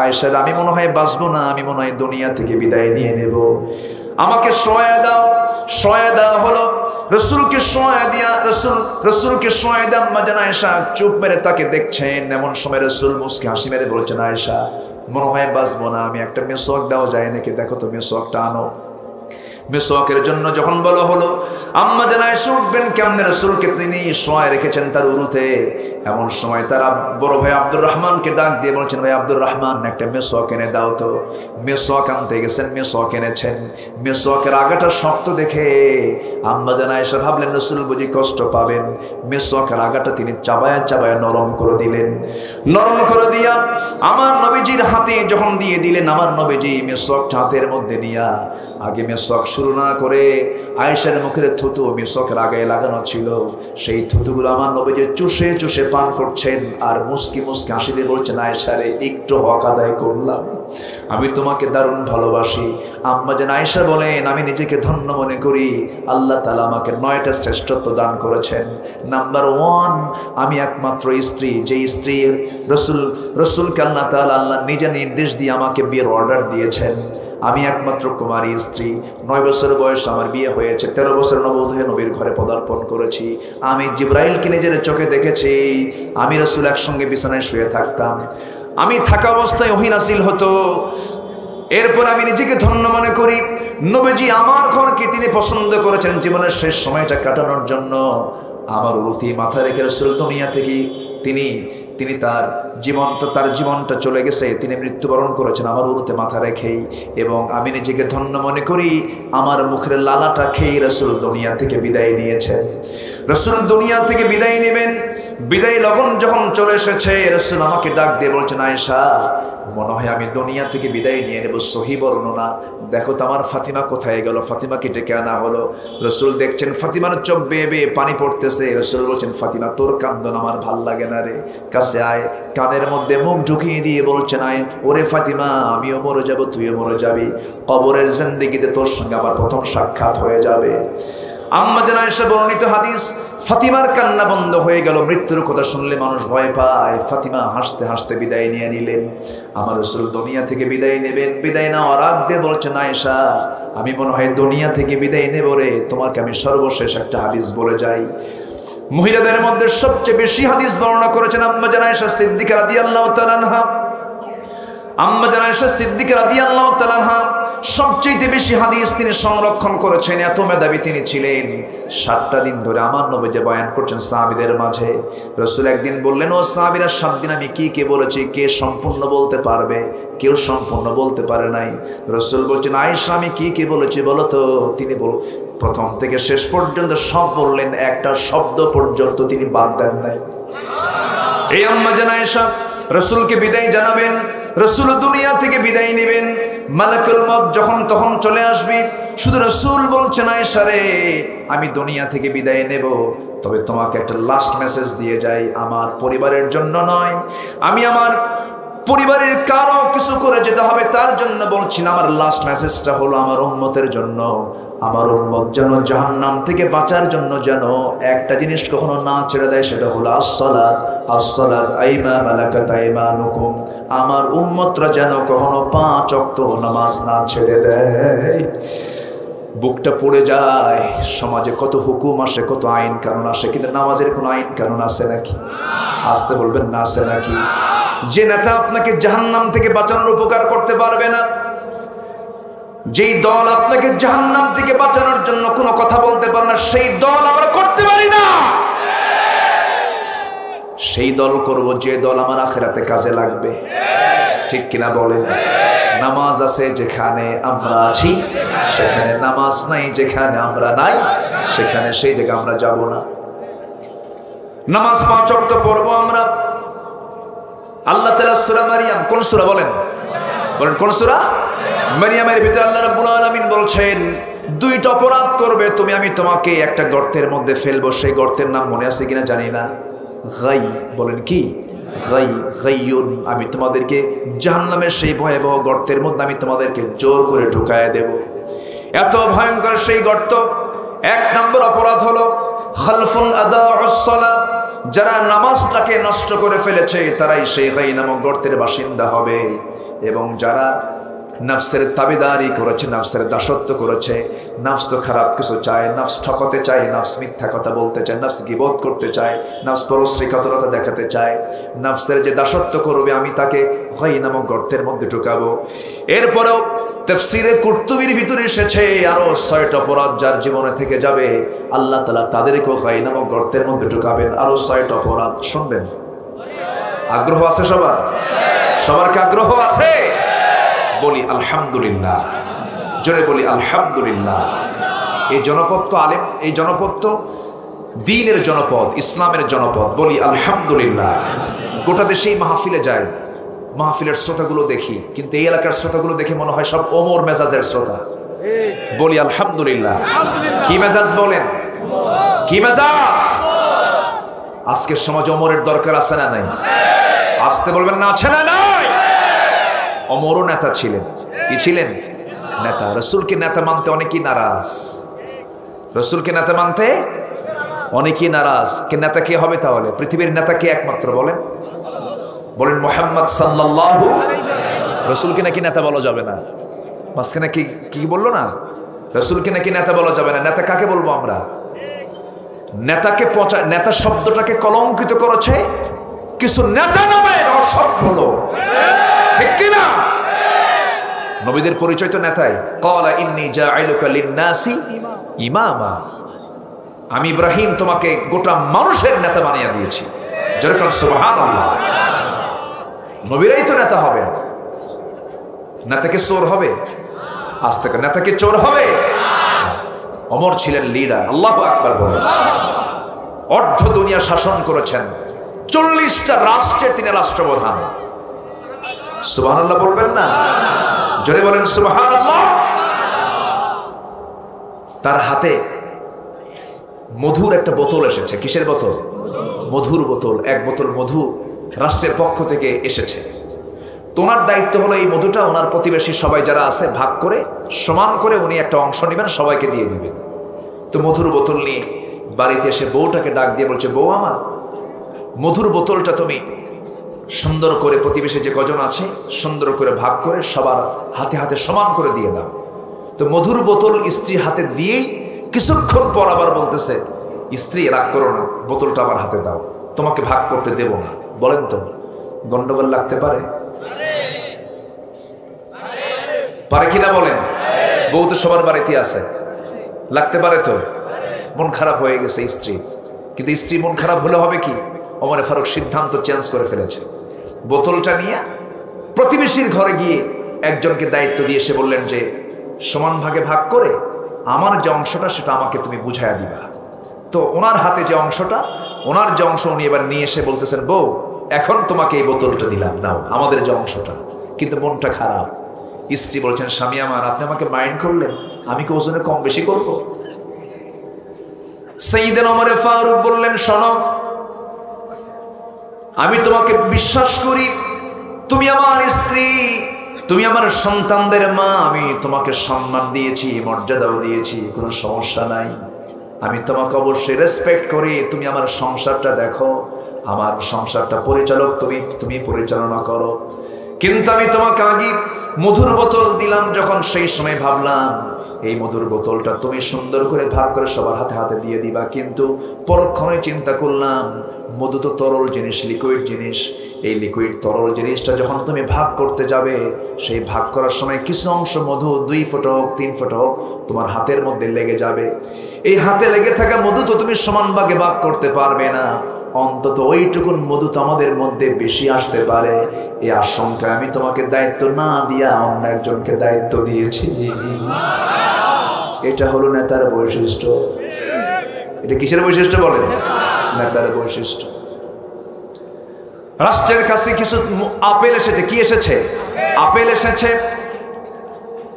আয়েশার আমি মনে হয় বাঁচবো না, আমি মনে হয় দুনিয়া থেকে বিদায় নিয়ে নেব, আমাকে শোয়া দাও। শোয়া দেওয়া হলো, রসুলকে শোয়া দিয়া রসুলকে শোয়া দেয়া আম্মা জান আয়েশা চুপ মেরে তাকে দেখছেন। এমন সময় রসুল মুস্কি হাসি মেরে বলছেন, আয়েশা মনে হয় বাঁচবো না, আমি একটা মেসওয়াক দেওয়া যায় নাকি, দেখো তো মেসওয়াকটা আনো। মেসওয়াকের জন্য যখন বলা হলো, আম্মা জান আয়েশা উঠবেন কেমনে, রসুলকে তিনি শোয়া রেখেছেন তার উরুতে। এমন সময় তারা বড় ভাই আব্দুর রহমানকে ডাক দিয়ে বলছেন, ভাই আব্দুর রহমান একটা মেসওয়াক এনে দাও তো। মেসওয়াক আনতে গেছেন, মেসওয়াক এনেছেন। মেসওয়াকের আগাটা শক্ত দেখে আম্মা জান আয়েশা ভাবলেন রসুল বুঝি কষ্ট পাবেন। মেসওয়াকের আগাটা তিনি চাবায়া চাবায়া নরম করে দিলেন। নরম করে দিয়া আমার নবীজির হাতে যখন দিয়ে দিলেন, আমার নবীজি মেসওয়াকটা হাতের মধ্যে নিয়া আগে মেসওয়াক শুরু না করে আয়েশার মুখের থুতু মেসওয়াকের আগে লাগানো ছিল, সেই থুতুগুলো আমার নবীজি চুষে চুষে পান করছেন আর মুস্কি মুস্কি হাসি দিয়ে বলছেন, আয়েশা রে একটু হক আদায় করলাম, আমি তোমাকে দারুণ ভালোবাসি। আম্মা জান আয়েশা বলেন, আমি নিজেকে ধন্য মনে করি, আল্লাহ তাআলা আমাকে 9টা শ্রেষ্ঠত্ব দান করেছেন। নাম্বার 1, আমি একমাত্র স্ত্রী, যে স্ত্রীর রসুলকে আল্লাহ তাআলা নিজে নির্দেশ দিয়ে আমাকে বিয়ের অর্ডার দিয়েছেন। আমি একমাত্র কুমারী স্ত্রী, 9 বছর বয়স আমার বিয়ে হয়েছে, 13 বছর নববধূ হয়ে নবীর ঘরে পদার্পণ করেছি। আমি জিবরাইলকে নিজের চোখে দেখেছি, আমি রসুল একসঙ্গে বিছানায় শুয়ে থাকতাম, আমি থাকা অবস্থায় ওহী নাযিল হতো। এরপর আমি নিজেকে ধন্য মনে করি, নবীজি আমার ঘরকে তিনি পছন্দ করেছেন জীবনের শেষ সময়টা কাটানোর জন্য। আমার উরুতে মাথা রেখে রসুল দুনিয়া থেকে তিনি তার জীবনটা চলে গেছে, তিনি মৃত্যুবরণ করেছেন আমার উরুতে মাথা রেখেই। এবং আমি নিজেকে ধন্য মনে করি, আমার মুখের লালাটা খেয়ে রসুল দুনিয়া থেকে বিদায় নিয়েছেন। রসুল দুনিয়া থেকে বিদায় নেবেন, বিদায় লগন যখন চলে এসেছে, রসুল আমাকে ডাক দিয়ে বলছেন, আয়েশা মনে হয় আমি দুনিয়া থেকে বিদায় নিয়ে নেব। সহি বর্ণনা, দেখো তো আমার ফাতিমা কোথায় গেল, ফাতিমাকে ডেকে আনা হলো। রসুল দেখছেন ফাতিমার চোখ বেয়ে বেয়ে পানি পড়তেছে। রসুল বলছেন, ফাতিমা তোর কান্দন আমার ভাল লাগে না রে, কাছে আয়। কানের মধ্যে মুখ ঢুকিয়ে দিয়ে বলছেন, আয় ওরে ফাতিমা, আমিও মরে যাব, তুইও মরে যাবি, কবরের জিন্দেগিতে তোর সঙ্গে আমার প্রথম সাক্ষাৎ হয়ে যাবে। আম্মা জান আয়েশা বর্ণিত হাদিস, ফাতিমার কান্না বন্ধ হয়ে গেল। মৃত্যুর কথা শুনলে মানুষ ভয় পায়। ফাতিমা হাসতে হাসতে বিদায় নিয়ে নিলেন। আমার রসুল দুনিয়া থেকে বিদায় নেবেন, বিদায় নেওয়ার আগে বলছেন, আয়েশা আমি মনে হয় দুনিয়া থেকে বিদায় নেব রে, তোমাকে আমি সর্বশেষ একটা হাদিস বলে যাই। মহিলাদের মধ্যে সবচেয়ে বেশি হাদিস বর্ণনা করেছেন আম্মা জান আয়েশা সিদ্দিকা রাদিয়াল্লাহু তাআলা আনহা। আম্মা জান আয়েশা সিদ্দিকা রাদিয়াল্লাহু তাআলা আনহা সবচেয়ে বেশি হাদিস তিনি সংরক্ষণ করেছেন, এত মেধাবী তিনি ছিলেন। 7টা দিন ধরে আমার নবী বয়ান করছেন সাহাবীদের মাঝে। রসুল একদিন বললেন, ও সাহাবীরা 7 দিন আমি কি বলেছি কে সম্পূর্ণ বলতে পারবে? কেউ সম্পূর্ণ বলতে পারে নাই। রসুল বলছেন, আয়েশা আমি কি বলেছি বলো তো। তিনি প্রথম থেকে শেষ পর্যন্ত সব বললেন, একটা শব্দ পর্যন্ত তিনি বাদ দেন নাই। এই আম্মা জান আয়েশা রসুলকে বিদায় জানাবেন, রসুল দুনিয়া থেকে বিদায় নেবেন। মালাকুল মউত যখন তখন চলে আসবে। শুধু রসুল বলছেন, আয়েশা রে আমি দুনিয়া থেকে বিদায় নেব, তবে তোমাকে একটা লাস্ট মেসেজ দিয়ে যাই, আমার পরিবারের জন্য নয়, আমি আমার পরিবারের কারো কিছু করে যেতে হবে তার জন্য বলছি না, আমার লাস্ট মেসেজটা হলো আমার উম্মতের জন্য। আমার উম্মত যেন জাহান্নাম থেকে বাঁচার জন্য যেন একটা জিনিস কখনো না ছেড়ে দেয়, সেটা হলো আসসালাত। আসসালাত আইমা মালাকাত আইমানুকুম, আমার উম্মতরা যেন কখনো 5 ওয়াক্ত নামাজ না ছেড়ে দেয়। বুকটা পড়ে যায়, সমাজে কত হুকুম আসে, কত আইন কানুন আসে, কিন্তু নামাজের কোনো আইন কানুন আছে নাকি? আসতে বলবেন না, আছে নাকি? যে নেতা আপনাকে জাহান্নাম থেকে বাঁচানোর উপকার করতে পারবে না, যেই দল আপনাকে জাহান্নাম থেকে বাঁচানোর জন্য কোনো কথা বলতে পারে না, সেই দল আমরা করতে পারি না। সেই দল করব যে দল আমার আখিরাতে কাজে লাগবে। ঠিক কিনা বলেন? নামাজ আছে যেখানে আমরা আছি সেখানে, নামাজ নাই যেখানে আমরা নাই সেখানে, সেই জায়গায় আমরা যাব না। নামাজ 5 ওয়াক্ত পড়বো আমরা। আল্লাহ তাআলা সূরা মারিয়াম, কোন সূরা বলেন কোন সূরা? মারিয়ামের ভিতরে আল্লাহ রাব্বুল আলামিন বলছেন, 2টা অপরাধ করবে তুমি, আমি তোমাকে একটা গর্তের মধ্যে ফেলবো। সেই গর্তের নাম মনে আছে কিনা জানি না। গাই, বলেন কি? গাইয়ুন, আমি তোমাদেরকে জাহান্নামের সেই ভয়াবহ গর্তের মধ্যে আমি তোমাদেরকে জোর করে ঢুকায় দেব। এত ভয়ঙ্কর সেই গর্ত। 1 নম্বর অপরাধ হলো খালফুন আদাউস সালাত, যারা নামাজটাকে নষ্ট করে ফেলেছে তারাই সেই নামক গর্তের বাসিন্দা হবে। এবং যারা নফসের তাবেদারি করেছে, নফসের দাসত্ব করেছে, নফস তো খারাপ কিছু চায়, নফস ঠকাতে চায়, নফস মিথ্যা কথা বলতে চায়, নফস গীবত করতে চায়, নফস পরশ্রীকাতরতা দেখাতে চায়, নফসের যে দাসত্ব করবে আমি তাকে হয় নামক গর্তের মধ্যে ঢুকাবো। এরপরেও তাফসীরে কুরতুবীর ভিতরে এসেছে আরো 6টা অপরাধ যার জীবনে থেকে যাবে, আল্লাহ তাআলা তাদেরকেও হয় নামক গর্তের মধ্যে ঢুকাবেন। আরো 6টা অপরাধ শুনবেন। আগ্রহ আছে সবার? সবার কি আগ্রহ আছে? বলি আলহামদুলিল্লাহ, জোরে বলি আলহামদুলিল্লাহ। এই জনপদ তো আলেম, এই জনপদ তো দ্বীনের জনপদ, ইসলামের জনপদ। বলি আলহামদুলিল্লাহ। গোটা দেশেই মাহফিলে যায়, মাহফিলের শ্রোতাগুলো দেখি, কিন্তু এই এলাকার শ্রোতাগুলো দেখে মনে হয় সব ওমর মেজাজের শ্রোতা। বলি আলহামদুলিল্লাহ। কি মেজাজ বলেন? কি মেজাজ? আজকের সমাজ ওমরের দরকার আছে না নাই? আসতে বলবেন না, আছে না নাই? ওমরও নেতা ছিলেন। কি ছিলেন? নেতা। রাসূলকে নেতা মানতে অনেকেই নারাজ, রাসূলকে নেতা মানতে অনেকেই নারাজ। কে নেতা কে হবে তাহলে? পৃথিবীর নেতা কে একমাত্র? বলেন, বলেন মুহাম্মদ সাল্লাল্লাহু। রাসূলকে নাকি নেতা বলা যাবে না? মাঝখানে কি কি বললো না? রাসূলকে নাকি নেতা বলা যাবে না। নেতা কাকে বলবো আমরা? নেতাকে নেতা শব্দটাকে কলঙ্কিত করেছে কিছু নেতা নামের অসভ্য লোক, ঠিক কিনা? নবীদের পরিচয় তো নেতাই। ক্বালা ইন্নী জাইলুকা লিন-নাসি ইমামা, আমি ইব্রাহিম তোমাকে গোটা মানুষের নেতা বানিয়ে দিয়েছি। যেরকম সুবহানাল্লাহ। নবীরাই তো নেতা হবে। নেতাকে চোর হবে? আজ থেকে নেতাকে চোর হবে? ওমর ছিলেন লিডার। আল্লাহু আকবার বলেন। অর্ধ দুনিয়া শাসন করেছেন, 40টা রাষ্ট্রের তিনি রাষ্ট্রপ্রধান। সুবহানাল্লাহ বলবেন না? জোরে বলেন সুবহানাল্লাহ। তার হাতে মধুর একটা বোতল এসেছে। কিসের বোতল? মধুর বোতল। এক বোতল মধু রাষ্ট্রের পক্ষ থেকে এসেছে। তোমার দায়িত্ব হলো এই মধুটা ওনার প্রতিবেশী সবাই যারা আছে ভাগ করে সমান করে উনি একটা অংশ নেবেন, সবাইকে দিয়ে দিবেন। তো মধুর বোতল নিয়ে বাড়িতে এসে বউটাকে ডাক দিয়ে বলছে, বউ আমার, মধুর বোতলটা তুমি সুন্দর করে প্রতিবেশী যে কজন আছে সুন্দর করে ভাগ করে সবার হাতে হাতে সমান করে দিয়ে দাও। তো মধুর বোতল স্ত্রী হাতে দিয়েই কিছুক্ষণ পর আবার বলতেছে, স্ত্রী রাগ করো না, বোতলটা আমার হাতে দাও, তোমাকে ভাগ করতে দেব না। বলেন তো গন্ডগোল লাগতে পারে? পারে কিনা বলেন? বউ তো সবার বাড়িতে আছে, লাগতে পারে তো? মন খারাপ হয়ে গেছে স্ত্রী, কিন্তু স্ত্রী মন খারাপ হলে হবে কি? ওমর ফারুক সিদ্ধান্ত চেঞ্জ করে ফেলেছে। বোতলটা নিয়ে প্রতিবেশীর ঘরে গিয়ে একজনকে দায়িত্ব দিয়ে এসে বললেন যে সমান ভাগে ভাগ করে আমার যে অংশটা সেটা আমাকে তুমি বুঝাইয়া দিবা। তো ওনার হাতে যে অংশটা, ওনার যে অংশ উনি এবার নিয়ে এসে বলতেছেন, বউ এখন তোমাকে এই বোতলটা দিলাম, নাও আমাদের যে অংশটা। কিন্তু মনটা খারাপ। স্ত্রী বলছেন, স্বামী আমার, আপনি আমাকে মাইন্ড করলেন, আমি কি ওজনে কম বেশি করব? সাইয়েদনা ওমর ফারুক বললেন, শোনো, আমি তোমাকে বিশ্বাস করি, তুমি আমার স্ত্রী, তুমি আমার সন্তানদের মা, আমি তোমাকে সম্মান দিয়েছি, মর্যাদাও দিয়েছি, কোনো সমস্যা নাই, আমি তোমাকে অবশ্যই রেসপেক্ট করি, তুমি আমার সংসারটা দেখো, আমার সংসারটা পরিচালক তুমি পরিচালনা করো। কিন্তু আমি তোমাকে আগে মধুর বোতল দিলাম যখন, সেই সময় ভাবলাম এই মধুর বোতলটা তুমি সুন্দর করে ভাগ করে সবার হাতে হাতে দিয়ে দিবা, কিন্তু পরক্ষণে চিন্তা করলাম মধু তো তরল জিনিস, লিকুইড জিনিস, এই লিকুইড তরল জিনিসটা যখন তুমি ভাগ করতে যাবে, সেই ভাগ করার সময় কিছু অংশ মধু 2 ফুট হোক 3 ফুট হোক তোমার হাতের মধ্যে লেগে যাবে। এই হাতে লেগে থাকা মধু তো তুমি সমান ভাগে ভাগ করতে পারবে না, অন্তত ওইটুকুন মধু তো আমাদের মধ্যে বেশি আসতে পারে, এই আশঙ্কায় আমি তোমাকে দায়িত্ব না দিয়া অন্য একজনকে দায়িত্ব দিয়েছি। এটা হলো নেতার বৈশিষ্ট্য। এটা কিসের বৈশিষ্ট্য বলেন? নেতার বৈশিষ্ট্য। রাষ্ট্রের কাছে কিছু আপেল এসেছে। কি এসেছে? আপেল এসেছে।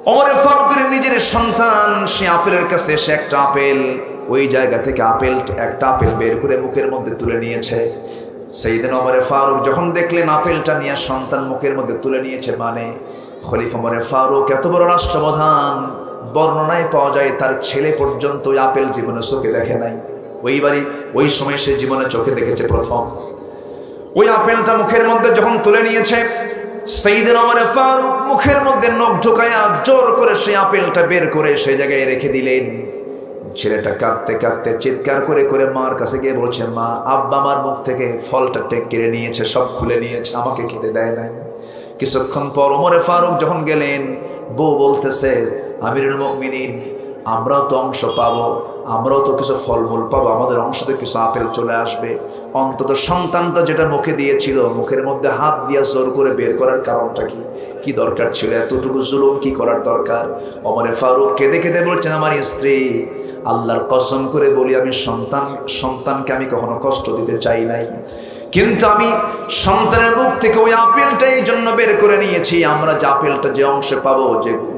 ওমর ফারুকের নিজের সন্তান, সে আপেলের কাছে এসে একটা আপেল, ওই জায়গা থেকে একটা আপেল বের করে মুখের মধ্যে তুলে নিয়েছে। সাইয়েদনা ওমর ফারুক যখন দেখলেন আপেলটা নিয়ে সন্তান মুখের মধ্যে তুলে নিয়েছে, মানে খলিফা ওমর ফারুক এত বড় রাষ্ট্রপ্রধান, বর্ণনায় পাওয়া যায় তার ছেলে পর্যন্ত ওই আপেল জীবনে চোখে দেখে নাই। ওই সময় সে জীবনে চোখে দেখেছে প্রথম। ওই আপেলটা মুখের মধ্যে যখন তুলে নিয়েছে, সাইয়েদনা ওমর ফারুক মুখের মধ্যে নখ ঢোকায়া জোর করে সেই আপেলটা বের করে সেই জায়গায় রেখে দিলেন। ছেলেটা কাঁদতে কাঁদতে চিৎকার করে করে মার কাছে গিয়ে বলছে, মা, আব্বা আমার মুখ থেকে ফলটা কেড়ে নিয়েছে, সব খুলে নিয়েছে, আমাকে খেতে দেয় নাই। কিছুক্ষণ পর ওমর ফারুক যখন গেলেন, বউ বলতেছে, আমিরুল মুমিনিন, আমরাও তো অংশ পাবো, আমরাও তো কিছু ফলমূল পাবো, আমাদের অংশতে কিছু আপেল চলে আসবে। অন্তত সন্তানটা যেটা মুখে দিয়েছিল, মুখের মধ্যে হাত দিয়া জোর করে বের করার কারণটা কি দরকার ছিল? এতটুকু জুলুম কি করার দরকার? ওমর ফারুক কেঁদে কেঁদে বলছেন, আমার স্ত্রী, আল্লাহর কসম করে বলি, আমি সন্তানকে আমি কখনো কষ্ট দিতে চাই নাই, কিন্তু আমি সন্তানের মুখ থেকে ওই আপেলটা এই জন্য বের করে নিয়েছি। আমরা যে আপেলটা যে অংশে পাবো,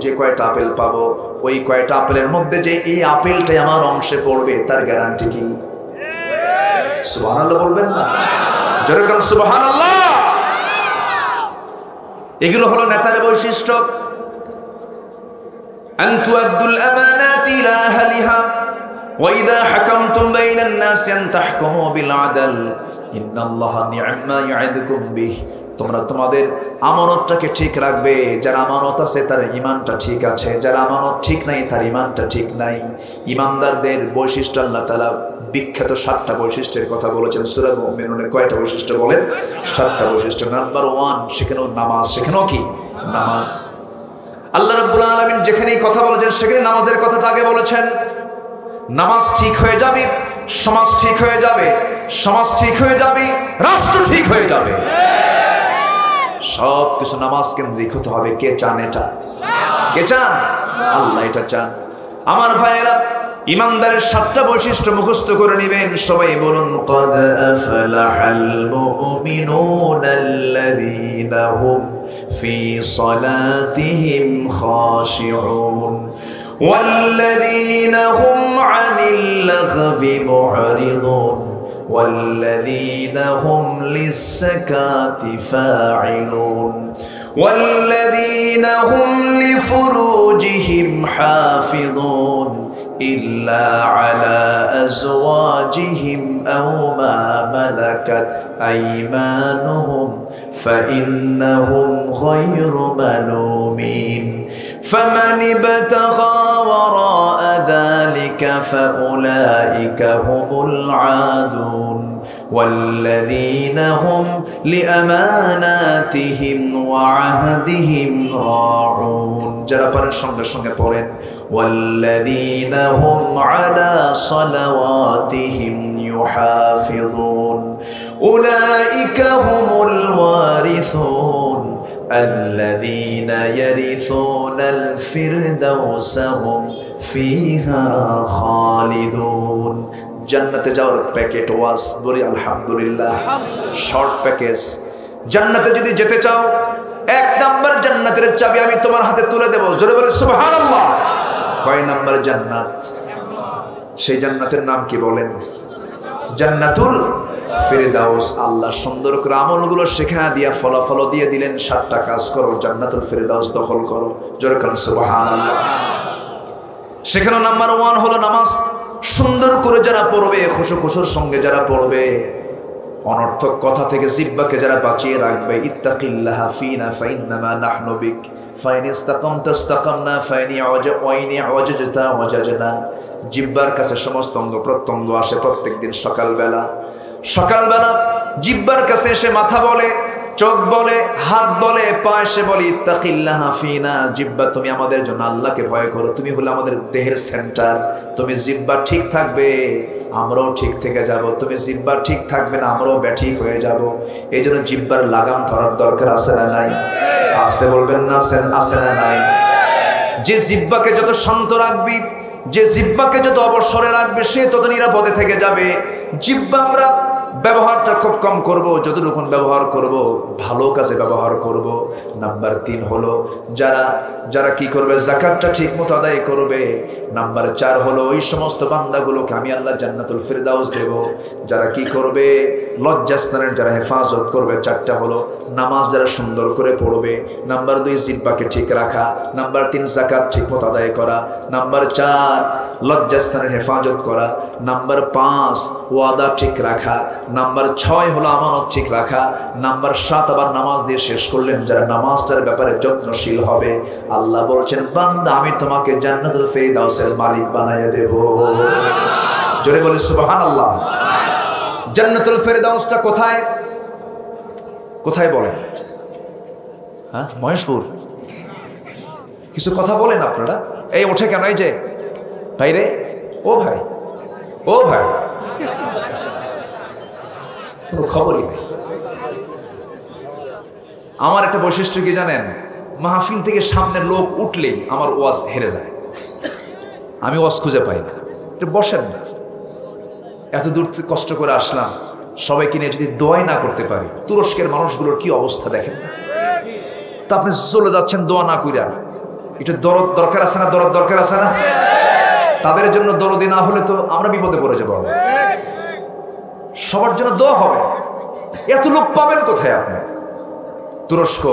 যে কয়টা আপেল পাবো, ওই কয়টা আপেলের মধ্যে যে এই আপেলটাই আমার অংশে পড়বে, তার গ্যারান্টি কি? সুবহানাল্লাহ বলবেন না? জোরে বলেন সুবহানাল্লাহ। এগুলো হলো নেতার বৈশিষ্ট্য। আন তুআদ্দুল আমানাতি ইলা আহলিহা ওয়া ইযা হাকামতুম বাইনান নাসি আন তাহকুমু বিল আদল ইন্নাল্লাহা নি'মা ইয়া'iদুকুম বিহ। তোমরা তোমাদের আমানতটাকে ঠিক রাখবে। যার আমানত আছে তার ঈমানটা ঠিক আছে, যার আমানত ঠিক নাই তার ঈমানটা ঠিক নাই। ঈমানদারদের বৈশিষ্ট্য আল্লাহ তাআলা বিখ্যাত 7টা বৈশিষ্ট্যের কথা বলেছেন সূরা মুমিনুনে। কয়টা বৈশিষ্ট্য বলেন? 7টা বৈশিষ্ট্য। নাম্বার 1, সেখানেও নামাজ। সেখানেও কি? নামাজ। আল্লাহ রাব্বুল আলামিন যেখানেই কথা বলেছেন সেখানে নামাজের কথাটা আগে বলেছেন। নামাজ ঠিক হয়ে যাবে, সমাজ ঠিক হয়ে যাবে, সমাজ ঠিক হয়ে যাবে, রাষ্ট্র ঠিক হয়ে যাবে। সব কিছু নামাজ কেন্দ্রিক হতে হবে। কে চান এটা? কে চান? আল্লাহ এটা চান। আমার ভাইয়েরা, ইমানদারের 7টা বৈশিষ্ট্য মুখস্থ করে নেবেন। সবাই বলুন, ক্বাদ আফলাহাল মুমিনুনাল্লাযীনা হুম ফি সালাতিহিম খাশিউন ওয়াল্লাযীনা হুম আনিল লাগবি মু'রিদুন ওয়াল্লাযীনা হুম লিস-সাকাতি ফা'ইলুন ওয়াল্লাযীনা হুম লিফুরুজিহিম হাফিযুন إلا على أزواجهم أو ما ملكت أيمانهم فإنهم غير ملومين فمن ابتغى وراء ذلك فأولئك هم العادون والذين هم لأماناتهم وعهدهم راعون যারা পারেন সঙ্গে সঙ্গে পড়েন والذين هم على صلواتهم يحافظون أولئك هم الوارثون الذين يرثون الفردوس هم فيها خالدون জান্নাতে যাওয়ার প্যাকেট ওয়াজ বলি আলহামদুলিল্লাহ। Short package. জান্নাতে যদি যেতে চাও, 1 নাম্বার জান্নাতের চাবি আমি তোমার হাতে তুলে দেব। জোরে বলে সুবহানাল্লাহ। কয় নাম্বার জান্নাত? সেই জান্নাতের নাম কি বলেন? জান্নাতুল ফেরদাউস। আল্লাহ সুন্দর করে আমলগুলো শেখা দিয়া ফলাফল দিয়ে দিলেন, 7টা কাজ করো, জান্নাতুল ফেরদাউস দখল করো। জোরে বলেন সুবহানাল্লাহ। সেখানে নাম্বার 1 হলো নামাজ। সুন্দর করে যারা পড়বে, খুশুর সঙ্গে যারা পড়বে, অনর্থক কথা থেকে জিহ্বাকে যারা বাঁচিয়ে রাখবে, ইত্তাকিল্লাহা ফিনা ফাইন্নামা নাহনু বিক ফাইন ইসতাকামতা ইসতাকামনা ফাইন ওয়াজাজতা ওয়াজাজনা। জিহ্বার কাছে সমস্ত অঙ্গ প্রত্যঙ্গ আসে প্রত্যেকদিন সকালবেলা। জিহ্বার কাছে এসে মাথা বলে, চোখ বলে, হাত বলে, পা এসে বলে ইত্তাকিল্লাহা ফিনা। জিহ্বা, তুমি আমাদের জন্য আল্লাহকে ভয় করো, তুমি হলো আমাদের দেহের সেন্টার। তুমি জিহ্বা ঠিক থাকবে, আমরাও ঠিক থেকে যাব। তুমি জিহ্বা ঠিক থাকবে না, আমরাও ব্যাঠিক হয়ে যাব। এই জন্য জিহ্বার লাগাম ধরার দরকার আছে না নাই? আসতে বলবেন না, আছে না নাই? যে জিহ্বাকে যত শান্ত রাখবি, যে জিহ্বাকে যত অবসরে রাখবে, সে তত নিরাপদে থেকে যাবে। জিহ্বা আমরা ব্যবহারটা খুব কম করব, যতটুকু ব্যবহার করব ভালো কাজে ব্যবহার করব। নাম্বার 3 হলো যারা কি করবে, যাকাতটা ঠিক মতো আদায় করবে। নাম্বার 4 হলো ওই সমস্ত বান্দাগুলোকে আমি আল্লাহ জান্নাতুল ফিরদাউস দেব যারা কি করবে, লজ্জাস্থানের যারা হেফাজত করবে। 4টা হলো নামাজ যারা সুন্দর করে পড়বে। নাম্বার 2 জিহ্বাকে ঠিক রাখা। নাম্বার 3 যাকাত ঠিক মতো আদায় করা। নাম্বার 4 লজ্জাস্থানের হেফাজত করা। নাম্বার 5 ওয়াদা ঠিক রাখা। নাম্বার 6 হলো আমানত ঠিক রাখা। নাম্বার 7 আবার নামাজ দিয়ে শেষ করলেন, যারা নামাজটার ব্যাপারে যত্নশীল হবে আল্লাহ বলছেন বান্দা আমি তোমাকে জান্নাতুল ফিরদাউসের মালিক বানাইয়া দেব। জোরে বলি সুবহানাল্লাহ। জান্নাতুল ফিরদাউসটা কোথায়? কোথায় বলেন? হ্যাঁ, মহেশপুর। কিছু কথা বলেন আপনারা। এই ওঠে কেন? এই যে ভাই রে, ও ভাই, ও ভাই, কোনো খবরই নেই। আমার একটা বৈশিষ্ট্য কি জানেন? মাহফিল থেকে সামনের লোক উঠলেই আমার ওয়াজ হেরে যায়, আমি ওয়াজ খুঁজে পাই না। একটু বসেন না, এত দূর কষ্ট করে আসলাম, সবাইকে নিয়ে যদি দোয়াই না করতে পারি, তুরস্কের মানুষগুলোর কি অবস্থা দেখেন না। তা আপনি চলে যাচ্ছেন দোয়া না কইরা, একটু দরদ দরকার আছে না? দরদ দরকার আছে না? তাদের জন্য দরদি না হলে তো আমরা বিপদে পড়ে যাবো। সবার জন্য দোয়া হবে। এত লোক পাবেন কোথায় আপনি? তুরস্ক,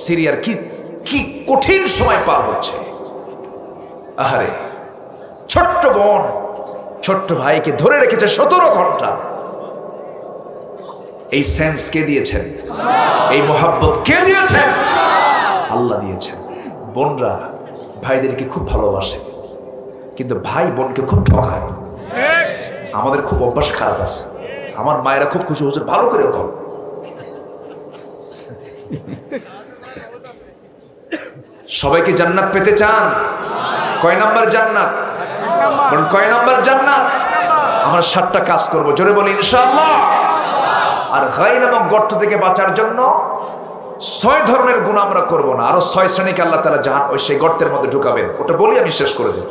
সিরিয়ার কি কি কঠিন সময় পার হচ্ছে। আহারে, ছোট্ট বোন ছোট্ট ভাইকে ধরে রেখেছে 17 ঘন্টা। এই সেন্স কে দিয়েছেন? এই মোহাব্বত কে দিয়েছেন? আল্লাহ দিয়েছেন। বোনরা ভাইদেরকে খুব ভালোবাসে, কিন্তু ভাই বোনকে খুব ঠকায়। আমাদের খুব অভ্যাস খারাপ আছে। আমার মায়েরা খুব খুশি, হুজুর ভালো করে খাও। সবাইকে জান্নাত পেতে চান? কয় নাম্বার জান্নাত? কয় নাম্বার জান্নাত? আমরা 7টা কাজ করব, জোরে বলি ইনশাআল্লাহ। আর গায়ব এবং গর্ত থেকে বাঁচার জন্য 6 ধরনের গুনাহ আমরা করব না। আরো 6 শ্রেণীকে আল্লাহ তাআলা জাহান ওই সেই গর্তের মধ্যে ঢুকাবেন। ওটা বলি আমি শেষ করে দেব।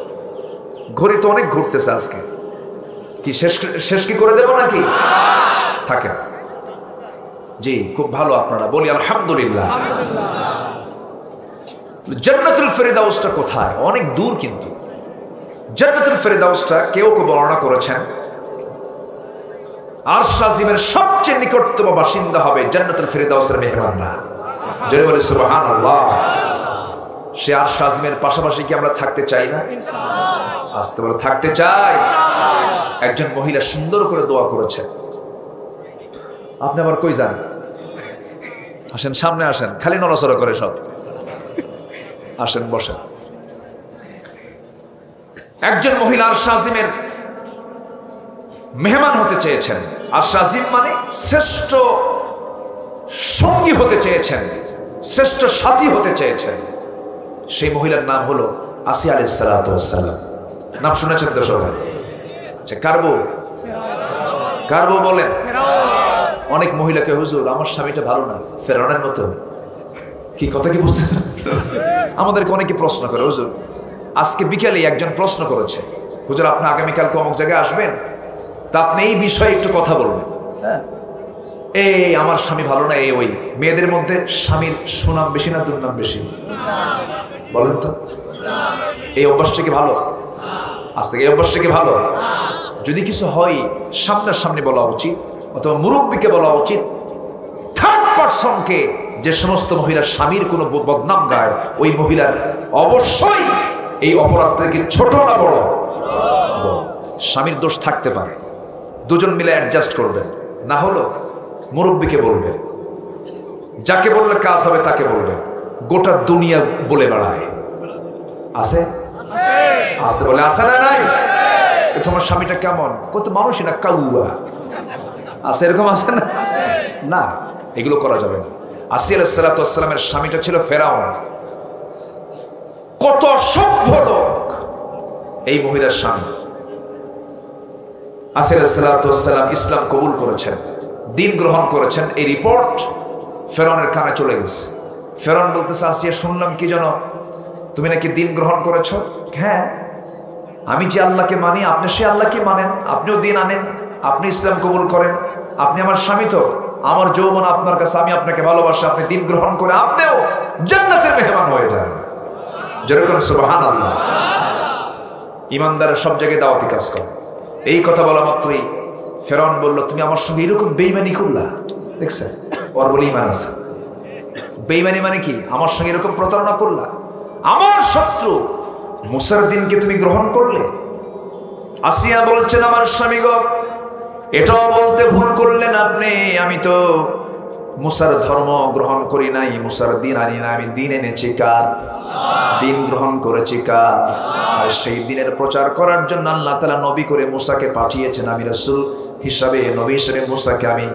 ঘড়ি তো অনেক ঘুরতেছে আজকে, কি শেষ কি করে দেব নাকি? থাকে জি, খুব ভালো আপনারা, বলি আলহামদুলিল্লাহ। জান্নাতুল ফিরদাউসটা কোথায়? অনেক দূর, কিন্তু জান্নাতুল ফিরদাউসটা কেউ কেউ বর্ণনা করেছেন আরশ আজিমের সবচেয়ে নিকটতম বাসিন্দা হবে জান্নাতুল ফিরদাউসের মেহমানরা। জোরে বলি সুবহানাল্লাহ। সে আরশ আজিমের পাশাপাশি কি আমরা থাকতে চাই না? আসতে বলে থাকতে চাই। একজন মহিলা সুন্দর করে দোয়া করেছেন। আপনি আবার কই যান? আসেন, সামনে আসেন। খালি নড়াচড়া করে সব। আসেন, বসেন। একজন মহিলা আরশ আজিমের মেহমান হতে চেয়েছেন। আরশ আজিম মানে শ্রেষ্ঠ সঙ্গী হতে চেয়েছেন, শ্রেষ্ঠ সাথী হতে চেয়েছেন। সেই মহিলার নাম হলো আসিয়া আলাইহিস সালাতু ওয়াস সালাম। নাম শুনেছেন তো সবাই? আচ্ছা, কার বউ বলেন? অনেক মহিলাকে, হুজুর আমার স্বামীটা ভালো না, ফেরাউনের মতো। কি কথা কি বুঝতেছেন? আমাদেরকে অনেকে প্রশ্ন করে। হুজুর আজকে বিকেলে একজন প্রশ্ন করেছে, হুজুর আপনি আগামীকাল অমুক জায়গায় আসবেন, তা আপনি এই বিষয়ে একটু কথা বলবেন। হ্যাঁ, এই আমার স্বামী ভালো না, এই ওই। মেয়েদের মধ্যে স্বামীর সুনাম বেশি না দুর্নাম বেশি? বলেন তো। এই অভ্যাসটা কি ভালো? আজ থেকে এই অভ্যাসটা কি ভালো? যদি কিছু হয় সামনাসামনি বলা উচিত, অথবা মুরব্বীকে বলা উচিত। থার্ড পারসনকে, যে সমস্ত মহিলার স্বামীর কোনো বদনাম গায়, ওই মহিলার অবশ্যই এই অপরাধ থেকে ছোট না বড়, স্বামীর দোষ থাকতে পারে। দুজন মিলে অ্যাডজাস্ট করবেন। না হলো মুরব্বীকে বলবেন, যাকে বললে কাজ হবে তাকে বলবেন। গোটা দুনিয়া বলে বেড়ায়, আছে আসতে বলে, আছে না নাই? তোমার স্বামীটা কেমন? কত মানুষই না কাউয়া আছে, এরকম আছে না? না, এগুলো করা যাবে না। আসিয়া আলাইহিস সালাতু ওয়াস সালামের স্বামীটা ছিল ফেরাউন। কত সভ্য লোক এই মহিলার স্বামী। আসিয়া আলাইহিস সালাতু ওয়াস সালাম ইসলাম কবুল করেছেন, দিন গ্রহণ করেছেন। এই রিপোর্ট ফেরাউনের কানে চলে গেছে। ফেরাউন বলতেছে, আসিয়া শুনলাম কি জানো, তুমি নাকি দিন গ্রহণ করেছো? হ্যাঁ, আমি যে আল্লাহকে মানি আপনি সে আল্লাহকে মানেন, আপনিও দিন আনেন, আপনি ইসলাম কবুল করেন, আপনি আমার স্বামী তো, আমার যৌবন আপনার কাছে, আমি আপনাকে ভালোবাসি, আপনি দিন গ্রহণ করে আপনিও জান্নাতের মেহমান হয়ে যান। যেরকম সুবহানাল্লাহ। ইমানদারের সব জায়গায় দাওয়াতি কাজ করে। এই কথা বলা মাত্রই ফেরাউন বলল, তুমি আমার সঙ্গে এরকম বেঈমানি করলা? দেখছেন, ওর বলে ইমান আছে। বেঈমানি মানে কি? আমার সঙ্গে এরকম প্রতারণা করলা, আমার শত্রু মুসার দিনকে তুমি গ্রহণ করলে। আসিয়া বলছেন, আমার স্বামী গো, এটাও বলতে ভুল করলেন আপনি, আমি তো মুসার ধর্ম গ্রহণ করি নাই, মুসার দিন আনি না, আমি দিন এনেছি কার? দিন গ্রহণ করেছি কার? আর সেই দিনের প্রচার করার জন্য আল্লাহ তাআলা নবী করে মুসাকে পাঠিয়েছেন। আমি রাসূল হিসাবে, নবী হিসেবে মুসাকে আমি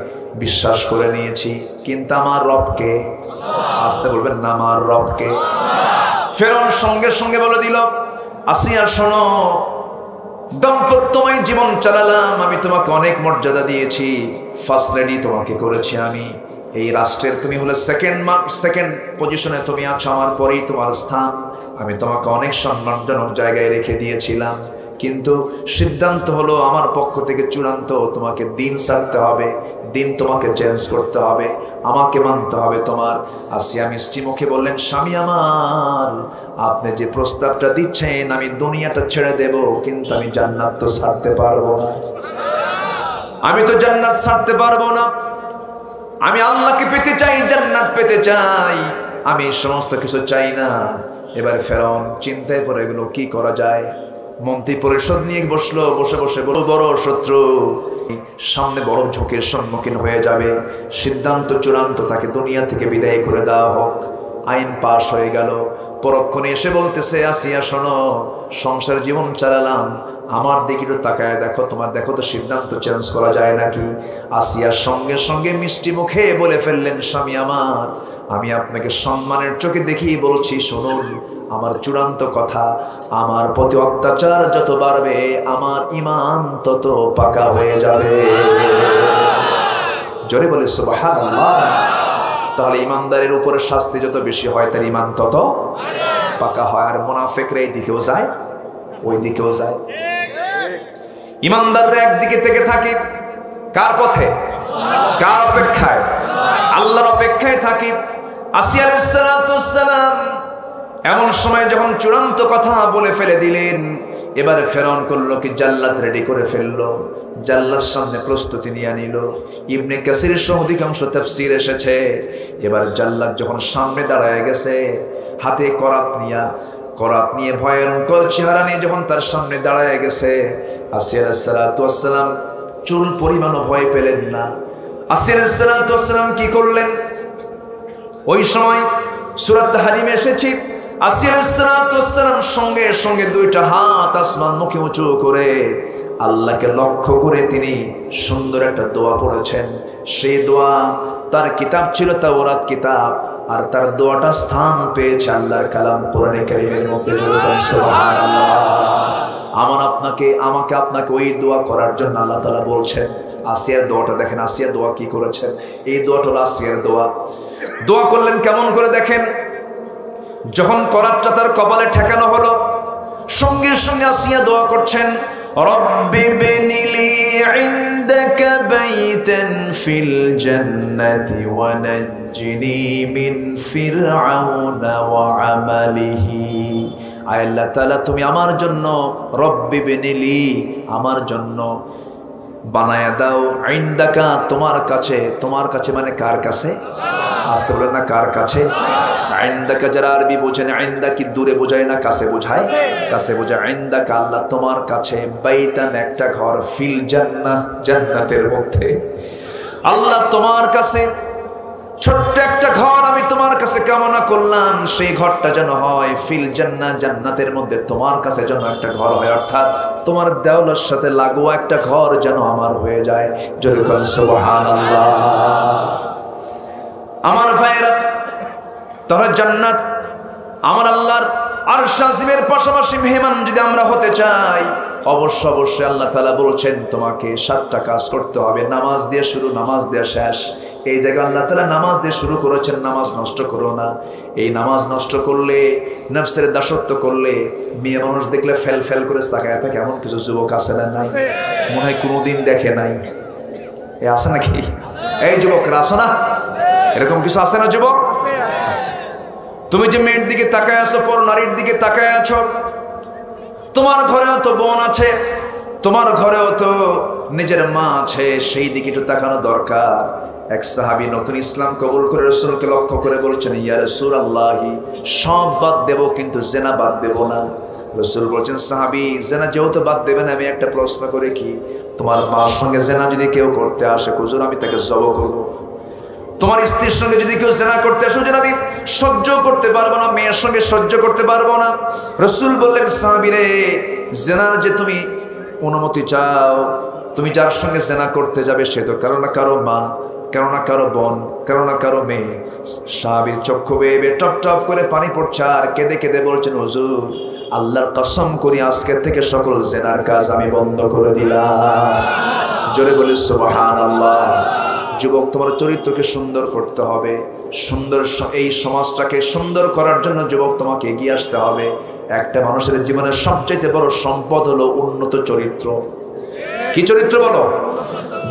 বিশ্বাস করে নিয়েছি, কিন্তু আমার রবকে, আসতে বলবেন না, আমার রবকে। ফেরাউন সঙ্গে সঙ্গে বলে দিল, আসিয়া শোনো, দাম্পত্যময় জীবন চালালাম, আমি তোমাকে অনেক মর্যাদা দিয়েছি, ফার্স্ট লেডি তোমাকে করেছি আমি, এই রাষ্ট্রের তুমি হলে সেকেন্ড পজিশনে তুমি আছো, আমার পরেই তোমার স্থান, আমি তোমাকে অনেক সম্মানজনক জায়গায় রেখে দিয়েছিলাম, কিন্তু সিদ্ধান্ত হলো আমার পক্ষ থেকে চূড়ান্ত, তোমাকে দিন ছাড়তে হবে, দিন তোমাকে চেঞ্জ করতে হবে, আমাকে মানতে হবে তোমার। আসিয়া মিষ্টি মুখে বললেন, স্বামী আমার, আপনি যে প্রস্তাবটা দিচ্ছেন, আমি দুনিয়াটা ছেড়ে দেব, কিন্তু আমি জান্নাত তো ছাড়তে পারবো না, আমি তো জান্নাত ছাড়তে পারবো না, আমি আল্লাহকে পেতে চাই, জান্নাত পেতে চাই, আমি সমস্ত কিছু চাই না। এবার ফেরাউন চিন্তায় পড়ে গেল, কি করা যায়। মন্ত্রী পরিষদ নিয়ে বসলো, বসে বসে বড় বড় শত্রু সামনে বড় ঝোঁকের সম্মুখীন হয়ে যাবে, সিদ্ধান্ত চূড়ান্ত, তাকে দুনিয়া থেকে বিদায় করে দেওয়া হোক। আইন পাশ হয়ে গেল। পরক্ষণে এসে বলতেছে, আসিয়া শোনো, সংসার জীবন চালালাম, আমার দিকে একটু তাকায় দেখো, তোমার দেখো তো সিদ্ধান্ত চেঞ্জ করা যায় নাকি। আসিয়ার সঙ্গে সঙ্গে মিষ্টি মুখে বলে ফেললেন, স্বামী আমার, আমি আপনাকে সম্মানের চোখে দেখিয়ে বলছি, শুনুন আমার চূড়ান্ত কথা, আমার প্রতি অত্যাচার যত বাড়বে, আমার ঈমান তত পাকা হয়ে যাবে। জোরে বলে সুবহানাল্লাহ। তাহলে ঈমানদারের উপরে শাস্তি যত বেশি হয়, তার ঈমান তত পাকা হয়। আর মুনাফিকরা এই দিকেও যায়, ওই দিকেও যায়। ঈমানদাররা একদিকে থেকে থাকে কার পথে? কার অপেক্ষায়? আল্লাহর অপেক্ষায় থাকি। আসিয়া আলাইহিস সালাতু ওয়াস সালাম এমন সময় যখন চূড়ান্ত কথা বলে ফেলে দিলেন, এবারে ফেরাউন করলো কি, জাল্লাদ রেডি করে ফেললো, জাল্লাদ সামনে প্রস্তুতি নিয়ে নিল। ইবনে কাসিরের সহ অধিকাংশ তাফসীর এসেছে, এবার জাল্লাদ যখন সামনে দাঁড়ায় গেছে, হাতে করাত নিয়ে ভয়ঙ্কর চেহারা নিয়ে যখন তার সামনে দাঁড়ায় গেছে, আসিয়া আলাইহিস সালাতু ওয়াস সালাম চুল পরিমাণও ভয় পেলেন না। আসিয়া আলাইহিস সালাতু ওয়াস সালাম কি করলেন? ওই সময় সূরা তাহরিমে এসেছে, আসিয়া আলাইহিস সালাতু ওয়াস সালাম সঙ্গে সঙ্গে দুইটা হাত আসমান মুখে উঁচু করে আল্লাহকে লক্ষ্য করে তিনি সুন্দর একটা দোয়া পড়েছেন। সেই দোয়া, তার কিতাব ছিল তাওরাত কিতাব, আর তার দোয়াটা স্থান পেয়েছে আল্লাহর কালাম কোরআনে কারীমের মধ্যে। সুবহানাল্লাহ। আমাকে আপনাকে ওই দোয়া করার জন্য আল্লাহ তাআলা বলছেন। আসিয়ার দোয়াটা দেখেন, আসিয়া দোয়া কি করেছেন, এই দোয়াটা হলো আসিয়ার দোয়া। দোয়া করলেন কেমন করে দেখেন, যখন করাতটা তার কপালে ঠেকানো হলো, সঙ্গে সঙ্গে আসিয়া দোয়া করছেন, রব্বি বিনিলি ইনদাকা বাইতান ফিল জান্নাতি ওয়া নাজ্জিনি মিন ফিরআউনা ওয়া আমালিহি। আয় আল্লাহ তাআলা, তুমি আমার জন্য, রব্বি বিনিলি, আমার জন্য বানায়া দাও, ইনদাকা, তোমার কাছে। তোমার কাছে মানে কার কাছে? আসতে বলেন না, কার কাছে? ইনদাকা যারা আরবি বোঝেন, ইনদা কি দূরে বোঝায় না, কাছে বোঝায়? কাছে বোঝায়। ইনদাকা আল্লাহ তোমার কাছে, বাইতান একটা ঘর, ফিল জান্নাহ, জান্নাতের মধ্যে। আল্লাহ তোমার কাছে ছোট্ট একটা ঘর আমি তোমার কাছে কামনা করলাম, সেই ঘরটা যেন হয় ফিল জান্নাহ, জান্নাতের মধ্যে তোমার কাছে যেন একটা ঘর হয়, অর্থাৎ তোমার দেওয়ালের সাথে লাগোয়া একটা ঘর যেন আমার হয়ে যায়। জোরে বলেন সুবহানাল্লাহ। আমার ভাইরা, তাহলে জান্নাত আমার আল্লাহর আরশ আজিমের পাশাপাশি মেহমান যদি আমরা হতে চাই, অবশ্যই আল্লাহ তাআলা বলছেন তোমাকে 7টা কাজ করতে হবে। নামাজ দিয়ে শুরু, নামাজ দিয়ে শেষ। এই জায়গায় আল্লাহ তাআলা নামাজ দিয়ে শুরু করেছেন, নামাজ নষ্ট করো না। এই নামাজ নষ্ট করলে, নফসের দাসত্ব করলে, মেয়ে মানুষ দেখলে ফেল ফেল করে তাকায় থাকে, এমন কিছু যুবক আছে না? নাই, মনে হয় কোনোদিন দেখে নাই। এ আছে নাকি? এই যুবকরা আসো না, এরকম কিছু আছে না যুবক? তুমি যে মেয়ের দিকে তাকায় আছো, পর নারীর দিকে তাকায় আছো, তোমার ঘরেও তো বোন আছে, তোমার ঘরেও তো নিজের মা আছে, সেই দিকে একটু তাকানো দরকার। এক সাহাবী নতুন ইসলাম কবুল করে রাসূলকে লক্ষ্য করে বলছেন, ইয়া রাসূলুল্লাহ, সব বাদ দেব কিন্তু জেনা বাদ দেব না। রাসূল বলছেন, সাহাবী জেনা যেহেতু বাদ দেবেন, আমি একটা প্রশ্ন করে কি, তোমার মার সঙ্গে জেনা যদি কেউ করতে আসে, হুজুর আমি তাকে জবাই করব। তোমার স্ত্রীর সঙ্গে যদি কেউ জেনা করতে আসে, হুজুর আমি সহ্য করতে পারবো না, মেয়ের সঙ্গে সহ্য করতে পারবো না। রাসূল বললেন, সাহাবী রে, জেনার যে তুমি অনুমতি চাও, তুমি যার সঙ্গে জেনা করতে যাবে সে তো কারো না কারো মা, কারো না কারো বোন, কারো না কারো মেয়ে। সাহাবীর চক্ষু বেয়ে টপ টপ করে পানি পড়ছে আর কেঁদে কেঁদে বলছেন, হুজুর আল্লাহর কসম করি আজকে থেকে সকল জেনার কাজ আমি বন্ধ করে দিলাম। জোরে বলি সুবহানাল্লাহ। যুবক, তোমার চরিত্রকে সুন্দর করতে হবে, সুন্দর এই সমাজটাকে সুন্দর করার জন্য যুবক তোমাকে এগিয়ে আসতে হবে। একটা মানুষের জীবনের সবচেয়ে বড় সম্পদ হলো উন্নত চরিত্র। কি চরিত্র বলো?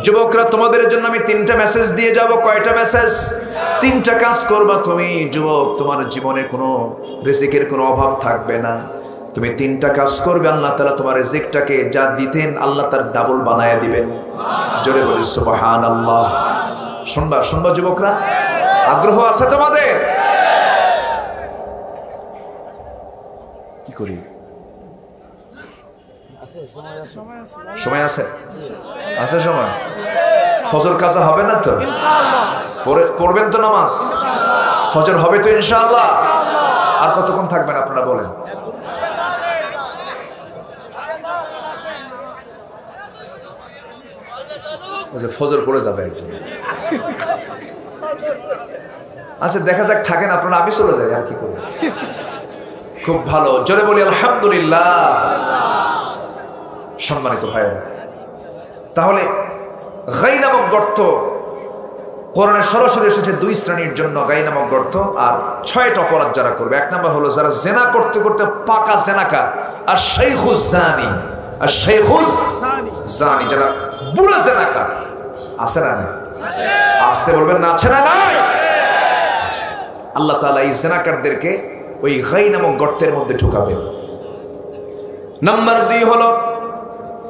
যুবকরা, তোমাদের জন্য আমি 3টা মেসেজ দিয়ে যাব। কয়টা মেসেজ? 3টা কাজ করবা তুমি যুবক, তোমার জীবনে কোনো রিজিকের কোনো অভাব থাকবে না। তুমি 3টা কাজ করবে, আল্লাহ তাআলা তোমার রিজিকটাকে যা দিতেন আল্লাহ তার ডাবল বানায়া দিবেন। জোরে বলি সুবহানাল্লাহ। শুনবা শুনবা যুবকরা, আগ্রহ আছে তোমাদের? কি করি? সময় আছে? আছে সময়? ফজর কাজা হবে না তো? পড়বেন তো নামাজ? ফজর হবে তো ইনশাআল্লাহ? আর কতক্ষণ থাকবেন আপনারা বলেন? ফজর পড়ে যাবে একজন। আচ্ছা দেখা যাক, থাকেন আপনারা, আমি চলে যাই আর কি করব। খুব ভালো, জোরে বলি আলহামদুলিল্লাহ। সম্মানিত ভাইয়েরা, তাহলে গাই নামক গর্ত কোরআনে সরাসরি এসেছে 2 শ্রেণীর জন্য, গাই নামক গর্ত আর 6টা অপরাধ যারা করবে। 1 নম্বর হলো যারা জেনা করতে করতে পাকা জেনাকার, আর শাইখুজ জানি, আর শাইখুজ জানি, যারা বুড়া জেনাকার। আছে না? আসতে বলবেন না, আছে না? নাই। আল্লাহ তাআলা এই জেনাকারদেরকে ওই গাই নামক গর্তের মধ্যে ঢুকাবে। নাম্বার 2 হলো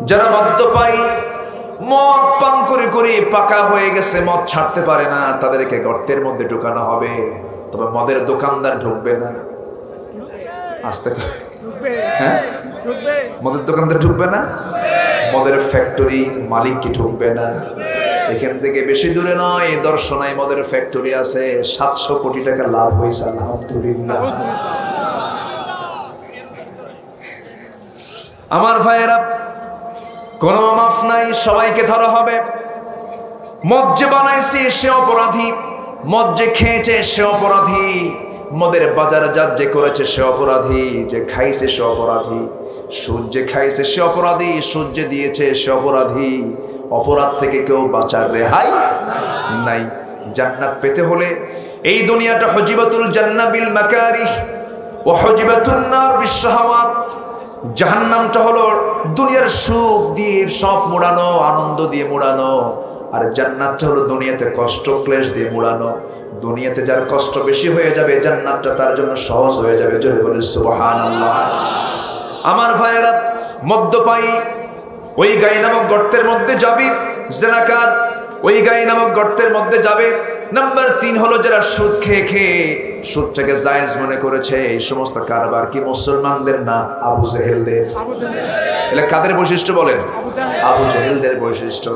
যারা মদ্যপায়ী, মদ পান করে করে পাকা হয়ে গেছে, মদ ছাড়তে পারে না, তাদেরকে গর্তের মধ্যে ঢুকানো হবে। তবে মদের দোকানদার ঢুকবে না। আসতে হ্যাঁ, মদের দোকানদার ঢুকবে না, মদের ফ্যাক্টরি মালিক কি ঢুকবে না? এখান থেকে বেশি দূরে নয়, দর্শনায় মদের ফ্যাক্টরি আছে, 700 কোটি টাকা লাভ হয়েছে, আলহামদুলিল্লাহ। আমার ভাইয়েরা, কোনো মাফ নাই, সবাইকে ধরা হবে। মদ যে বানাইছে সে অপরাধী, মদ যে খেয়েছে সে অপরাধী, মদের বাজারজাত যে করেছে সে অপরাধী, যে খাইছে সে অপরাধী, সুদ যে খাইছে সে অপরাধী, সুদ যে দিয়েছে সে অপরাধী। অপরাধ থেকে কেউ বাঁচার রেহাই নাই। জান্নাত পেতে হলে এই দুনিয়াটা হজিবাতুল জান্নাহ বিল মাকারিহ ওয়া হজিবাতুন নার বিশ শাহাওয়াত। জাহান্নামটা হলো দুনিয়ার সুখ দিয়ে সব মোড়ানো, আনন্দ দিয়ে মোড়ানো, আর জান্নাতটা হলো দুনিয়াতে কষ্ট ক্লেশ দিয়ে মোড়ানো। দুনিয়াতে যার কষ্ট বেশি হয়ে যাবে, জান্নাতটা তার জন্য সহজ হয়ে যাবে। জোরে বলি সুবহানাল্লাহ। আমার ভাইয়েরা, মদ্যপায়ী ওই গাই নামক গর্তের মধ্যে যাবে, জেনাকার ওই গাই নামক গর্তের মধ্যে যাবে। নাম্বার 3 হলো যারা সুদ খেয়ে খেয়ে সুদটাকে জায়েজ মনে করেছে, এই সমস্ত কারবার কি মুসলমানদের না আবু জেহেলদের? এগুলো কাদের বৈশিষ্ট্য বলেন? আবু জেহেলদের বৈশিষ্ট্য।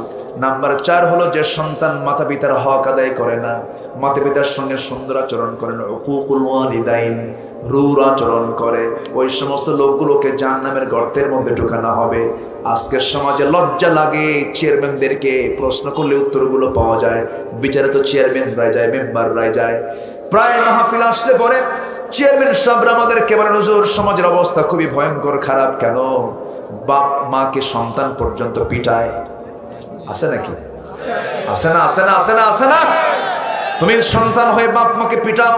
নাম্বার 4 হলো যে সন্তান মাতা পিতার হক আদায় করে না, মাতা পিতার সঙ্গে সুন্দর আচরণ করে না, উকুকুল ওয়ালিদাইন, রূঢ় আচরণ করে, ওই সমস্ত লোকগুলোকে জাহান্নামের গর্তের মধ্যে ঢুকানো হবে। আজকের সমাজে লজ্জা লাগে, চেয়ারম্যানদেরকে প্রশ্ন করলে উত্তরগুলো পাওয়া যায়, বিচারে তো চেয়ারম্যানরাই যায়, মেম্বাররাই যায়। প্রায় মাহফিল আসতে পরে চেয়ারম্যান সাহেবরা আমাদেরকে বলেন, হুজুর সমাজের অবস্থা খুবই ভয়ঙ্কর খারাপ। কেন? বাপ মাকে সন্তান পর্যন্ত পিটায়। আছে নাকি? আছে না? আছে না? আছে না? আছে না? তুমি সন্তান হয়ে বাপ মাকে পিটাও,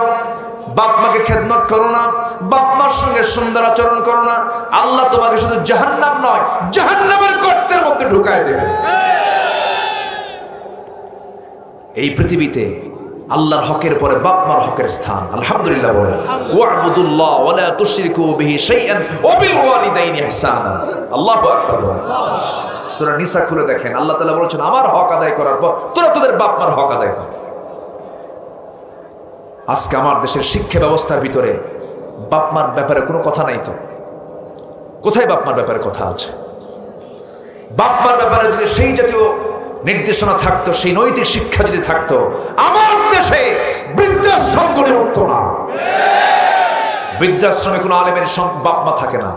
বাপ মাকে খেদমত করো না, বাপ মার সঙ্গে সুন্দর আচরণ করো না, আল্লাহ তোমাকে শুধু জাহান্নাম নয়, জাহান্নামের গর্তের মধ্যে ঢুকায় দেবে। এই পৃথিবীতে আল্লাহর হকের পরে বাপ মার হকের স্থান। আলহামদুলিল্লাহ বলেন, ওয়া'বুদুল্লাহ ওয়া লা তুশরিকু বিহি শাইআন ওয়া বিল ওয়ালিদাইনি ইহসানা। আল্লাহু আকবার। সূরা নিসা খুলে দেখেন, আল্লাহ তাআলা বলেছেন আমার হক আদায় করার পর তোরা তোদের বাপ মার হক আদায় কর। আজকে আমার দেশের শিক্ষা ব্যবস্থার ভিতরে বাপ মার ব্যাপারে কোনো কথা নাই। তো কোথায় বাপ মার ব্যাপারে কথা আছে? বাপ মার ব্যাপারে যদি সেই জাতীয় নির্দেশনা থাকতো, সেই নৈতিক শিক্ষা যদি থাকতো, আমার দেশে বৃদ্ধাশ্রম গড়ে উঠতো না। বৃদ্ধাশ্রমে কোনো আলেমের বাপ মা থাকে না।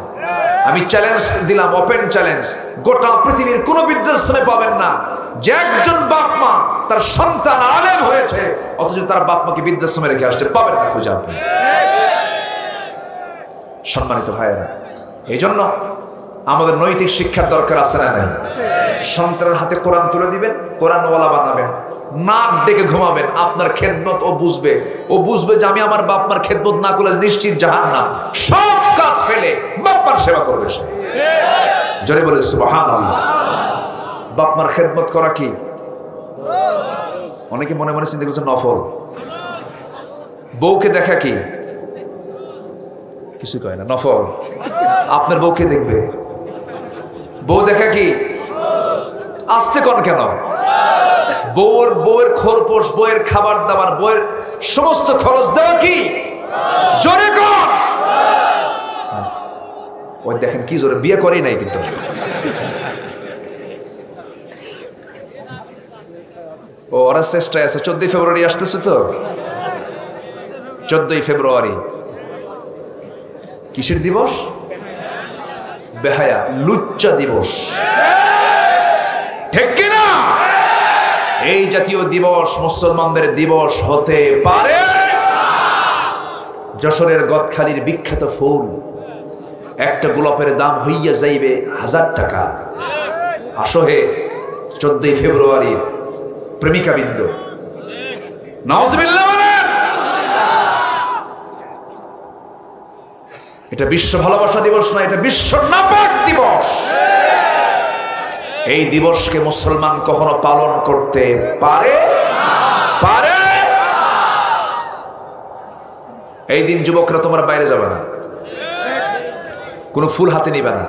আমি চ্যালেঞ্জ দিলাম, ওপেন চ্যালেঞ্জ, গোটা পৃথিবীর কোন বৃদ্ধাশ্রমে পাবেন না যে একজন বাপ মা তার সন্তান আলেম হয়েছে অথচ তার বাপ মাকে বৃদ্ধাশ্রমে রেখে আসছে, পাবেন না খুঁজে আপনি। সম্মানিত ভাইয়েরা, এই জন্য আমাদের নৈতিক শিক্ষার দরকার আছে না নাই? সন্তানের হাতে কোরআন তুলে দিবেন, কোরআনওয়ালা বানাবেন, নাক ডেকে ঘুমাবেন, আপনার খেদমত ও বুঝবে যে আমি আমার বাপ মার খেদমত না করলে নিশ্চিত জাহান্নাম। সব কাজ ফেলে বাপ মার সেবা করবে সে। জোরে বলে সুবহানাল্লাহ। বাপ মার খেদমত করা কি? অনেকে মনে মনে চিন্তা করছে নফল। বউকে দেখা কি? কিছু কয় না, নফল। আপনার বউকে দেখবে, বউ দেখা কি? আসতে কোন কেন? বউয়ের খরপোশ, বউয়ের খাবার দাবার, বউয়ের সমস্ত খরচ দেওয়া কি? জোরে কর। ওই দেখেন কি জোরে, বিয়ে করেই নাই কিন্তু। ও ওরা চেষ্টায় আছে। 14 ফেব্রুয়ারি আসতেছে তো, 14 ফেব্রুয়ারি কিসের দিবস? বেহায়া লুচ্চা দিবস, ঠিক কিনা? এই জাতীয় দিবস মুসলমানদের দিবস হতে পারে? যশোরের গদখালির বিখ্যাত ফুল একটা গোলাপের দাম হইয়া যাইবে 1000 টাকা। আসো হে 14 ফেব্রুয়ারি প্রেমিকা বিন্দু, নাউজুবিল্লাহ বলেন। এটা বিশ্ব ভালোবাসা দিবস না, এটা বিশ্ব নাপাক দিবস। এই দিবসকে মুসলমান কখনো পালন করতে পারে? এই দিন যুবকরা তোমরা বাইরে যাবে না, কোনো ফুল হাতে নিবে না।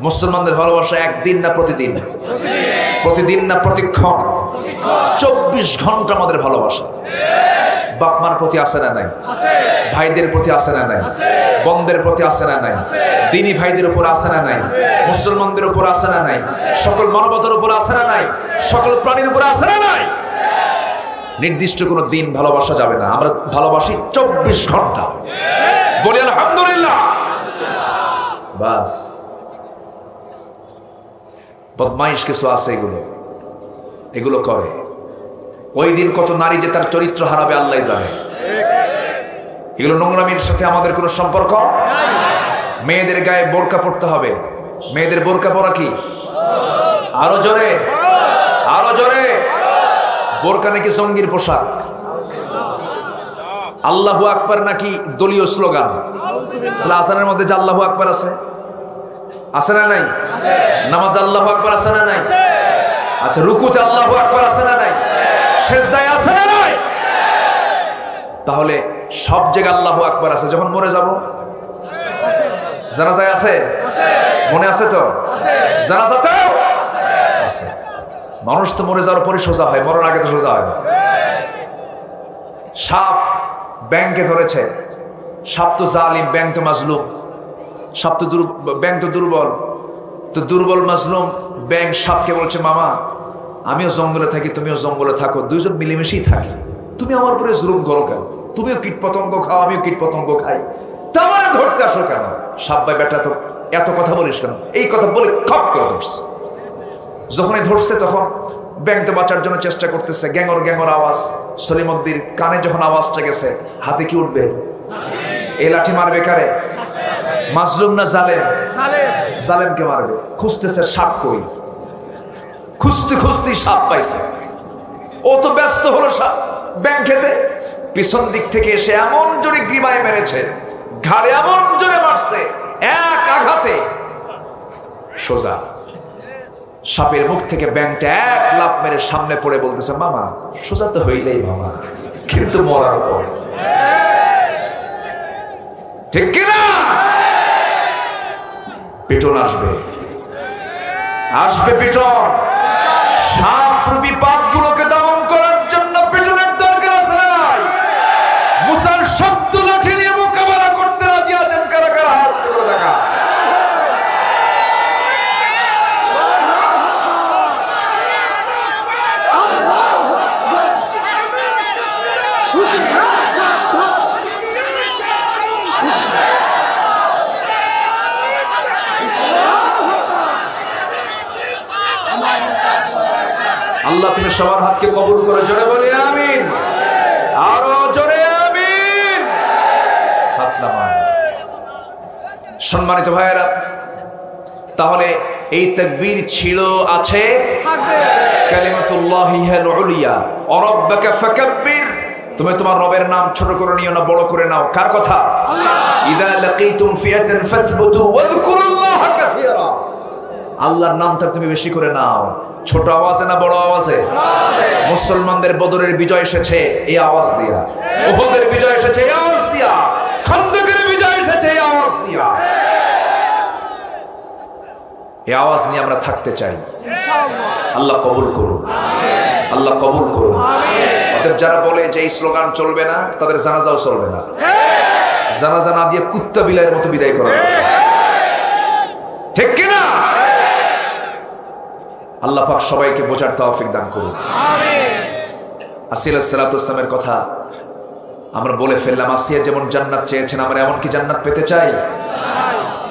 মুসলমানদের ভালোবাসা একদিন না প্রতিদিন, প্রতিদিন না প্রতিক্ষণ, 24 ঘন্টা আমাদের ভালোবাসা। বাপ মার প্রতি আছে না নাই? ভাইদের প্রতি আছে না নাই? বোনদের প্রতি আছে না নাই? দিনী ভাইদের উপর আছে না নাই? মুসলমানদের উপর আছে না নাই? সকল মানবতার উপর আছে না নাই? সকল প্রাণীর উপর আছে না নাই? নির্দিষ্ট কোনো দিন ভালোবাসা যাবে না, আমরা ভালোবাসি 24 ঘন্টা। বলি আলহামদুলিল্লাহ। বাস, বদমাইশ কিছু আছে, এগুলো করে। ওই দিন কত নারী যে তার চরিত্র হারাবে আল্লাহ জানে। এগুলো নোংরামির সাথে আমাদের কোনো সম্পর্ক। মেয়েদের গায়ে বোরকা পড়তে হবে। মেয়েদের বোরকা পরা কি? আরো জোরে, আরো জোরে। বোরকা নাকি জঙ্গির পোশাক। আল্লাহু আকবার নাকি দলীয় স্লোগান। তাহলে আজানের মধ্যে যে আল্লাহু আকবার আছে, আছে না নাই? নামাজ আল্লাহু আকবার আছে না নাই? আচ্ছা, রুকুতে আল্লাহু আকবার আছে না নাই? সেজদায় আছে না নাই? তাহলে সব জায়গায় আল্লাহু আকবার আছে। যখন মরে যাব, জানাজায় আছে, মনে আছে তো? জানাজাতেও আছে। মানুষ তো মরে যাওয়ার পরে সোজা হয়, মরার আগে তো সোজা হয় না। সাপ ব্যাংকে ধরেছে, সাপ তো জালিম, ব্যাংক তো মাজলুম। সাপ তো ব্যাংক তো দুর্বল, তো দুর্বল মাজলুম ব্যাংক সাপকে বলছে, মামা আমিও জঙ্গলে থাকি, তুমিও জঙ্গলে থাকো, দুইজন মিলেমিশেই থাকি, তুমি আমার উপরে জুলুম করো কেন? তুমিও কীট পতঙ্গ খাও, আমিও কীট পতঙ্গ খাই, তামারে ধরতে আসো কেন? সাপ ভাই বেটা তো এত কথা বলিস কেন? এই কথা বলে খপ করে ধরছে। যখনই ধরছে তখন ব্যাংক তো বাঁচার জন্য চেষ্টা করতেছে, গ্যাঙর গ্যাঙর আওয়াজ। সলিমুদ্দির কানে যখন আওয়াজটা গেছে, হাতে কি উঠবে? এই লাঠি মারবে কারে? মাজলুম না জালেম? জালেমকে মারবে। খুঁজতেছে সাপ কই, খুঁজতে খুঁজতেই সাপ পাইছে। ও তো ব্যস্ত হলো সাপ ব্যাংক খেতে, পিছন দিক থেকে এসে এমন জোরে গ্রীবায় মেরেছে, ঘাড়ে এমন জোরে মারছে, এক আঘাতে সোজা। সাপের মুখ থেকে ব্যাংটা এক লাফ মেরে সামনে পড়ে বলতেছে, মামা সোজা তো হইলেই মামা, কিন্তু মরার পর। ঠিক কিনা? পিটন আসবে, আসবে পিটন। সাপরূপী পাপগুলোকে দমন করার জন্য পিটনের দরকার আছে না নাই? মুসার শক্ত লাঠি নিয়ে মোকাবেলা করতে রাজি আছেন কারা কারা? হাত করে দেখা। আল্লাহ তুমি সবার হাতকে কবুল করে, জোরে বলি আমিন, আরো জোরে আমিন। হাত নামান। সম্মানিত ভাইয়েরা, তাহলে এই তাকবীর ছিল, আছে, কালিমাতুল্লাহি হিয়াল উলিয়া ওয়া রাব্বাকা ফাকাব্বির। তুমি তোমার রবের নাম ছোট করে নিও না, বড় করে নাও। কার কথা? ইযা লাকিতুম ফিয়াতান ফাসবুতু ওয়াযকুরুল্লাহা কাসীরা। আল্লাহর নামটা তুমি বেশি করে নাও। ছোট আওয়াজে না বড় আওয়াজে? মুসলমানদের বদরের বিজয় এসেছে এই আওয়াজ দিয়া, উহুদের বিজয় এসেছে এই আওয়াজ দিয়া, খন্দকের বিজয় এসেছে এই আওয়াজ দিয়া। এই আওয়াজ নিয়ে আমরা থাকতে চাই। আল্লাহ কবুল করুন, আল্লাহ কবুল করুন। অতএব যারা বলে যে এই স্লোগান চলবে না, তাদের জানাজাও চলবে না। জানাজা না দিয়ে কুত্তা বিলাইয়ের মতো বিদায় করা, ঠিক কিনা? আল্লাহ পাক সবাইকে বোঝার তৌফিক দান করুন। আসিয়া আলাইহিস সালাতু ওয়াস সালামের কথা আমরা বলে ফেললাম। আসিয়া যেমন জান্নাত চেয়েছেন, আমরা এমন কি জান্নাত পেতে চাই?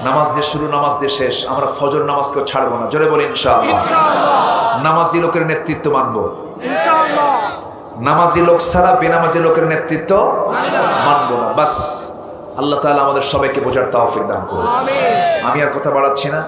নামাজ দিয়ে শুরু, নামাজ দিয়ে শেষ। আমরা ফজর নামাজকেও ছাড়বো না, জোরে বলি ইনশাআল্লাহ। নামাজি লোকের নেতৃত্ব মানবো ইনশাআল্লাহ। নামাজি লোক ছাড়া বেনামাজি লোকের নেতৃত্ব মানবো না। বাস আল্লাহ তাআলা আমাদের সবাইকে বোঝার তৌফিক দান করুন। আমি আর কথা বাড়াচ্ছি না।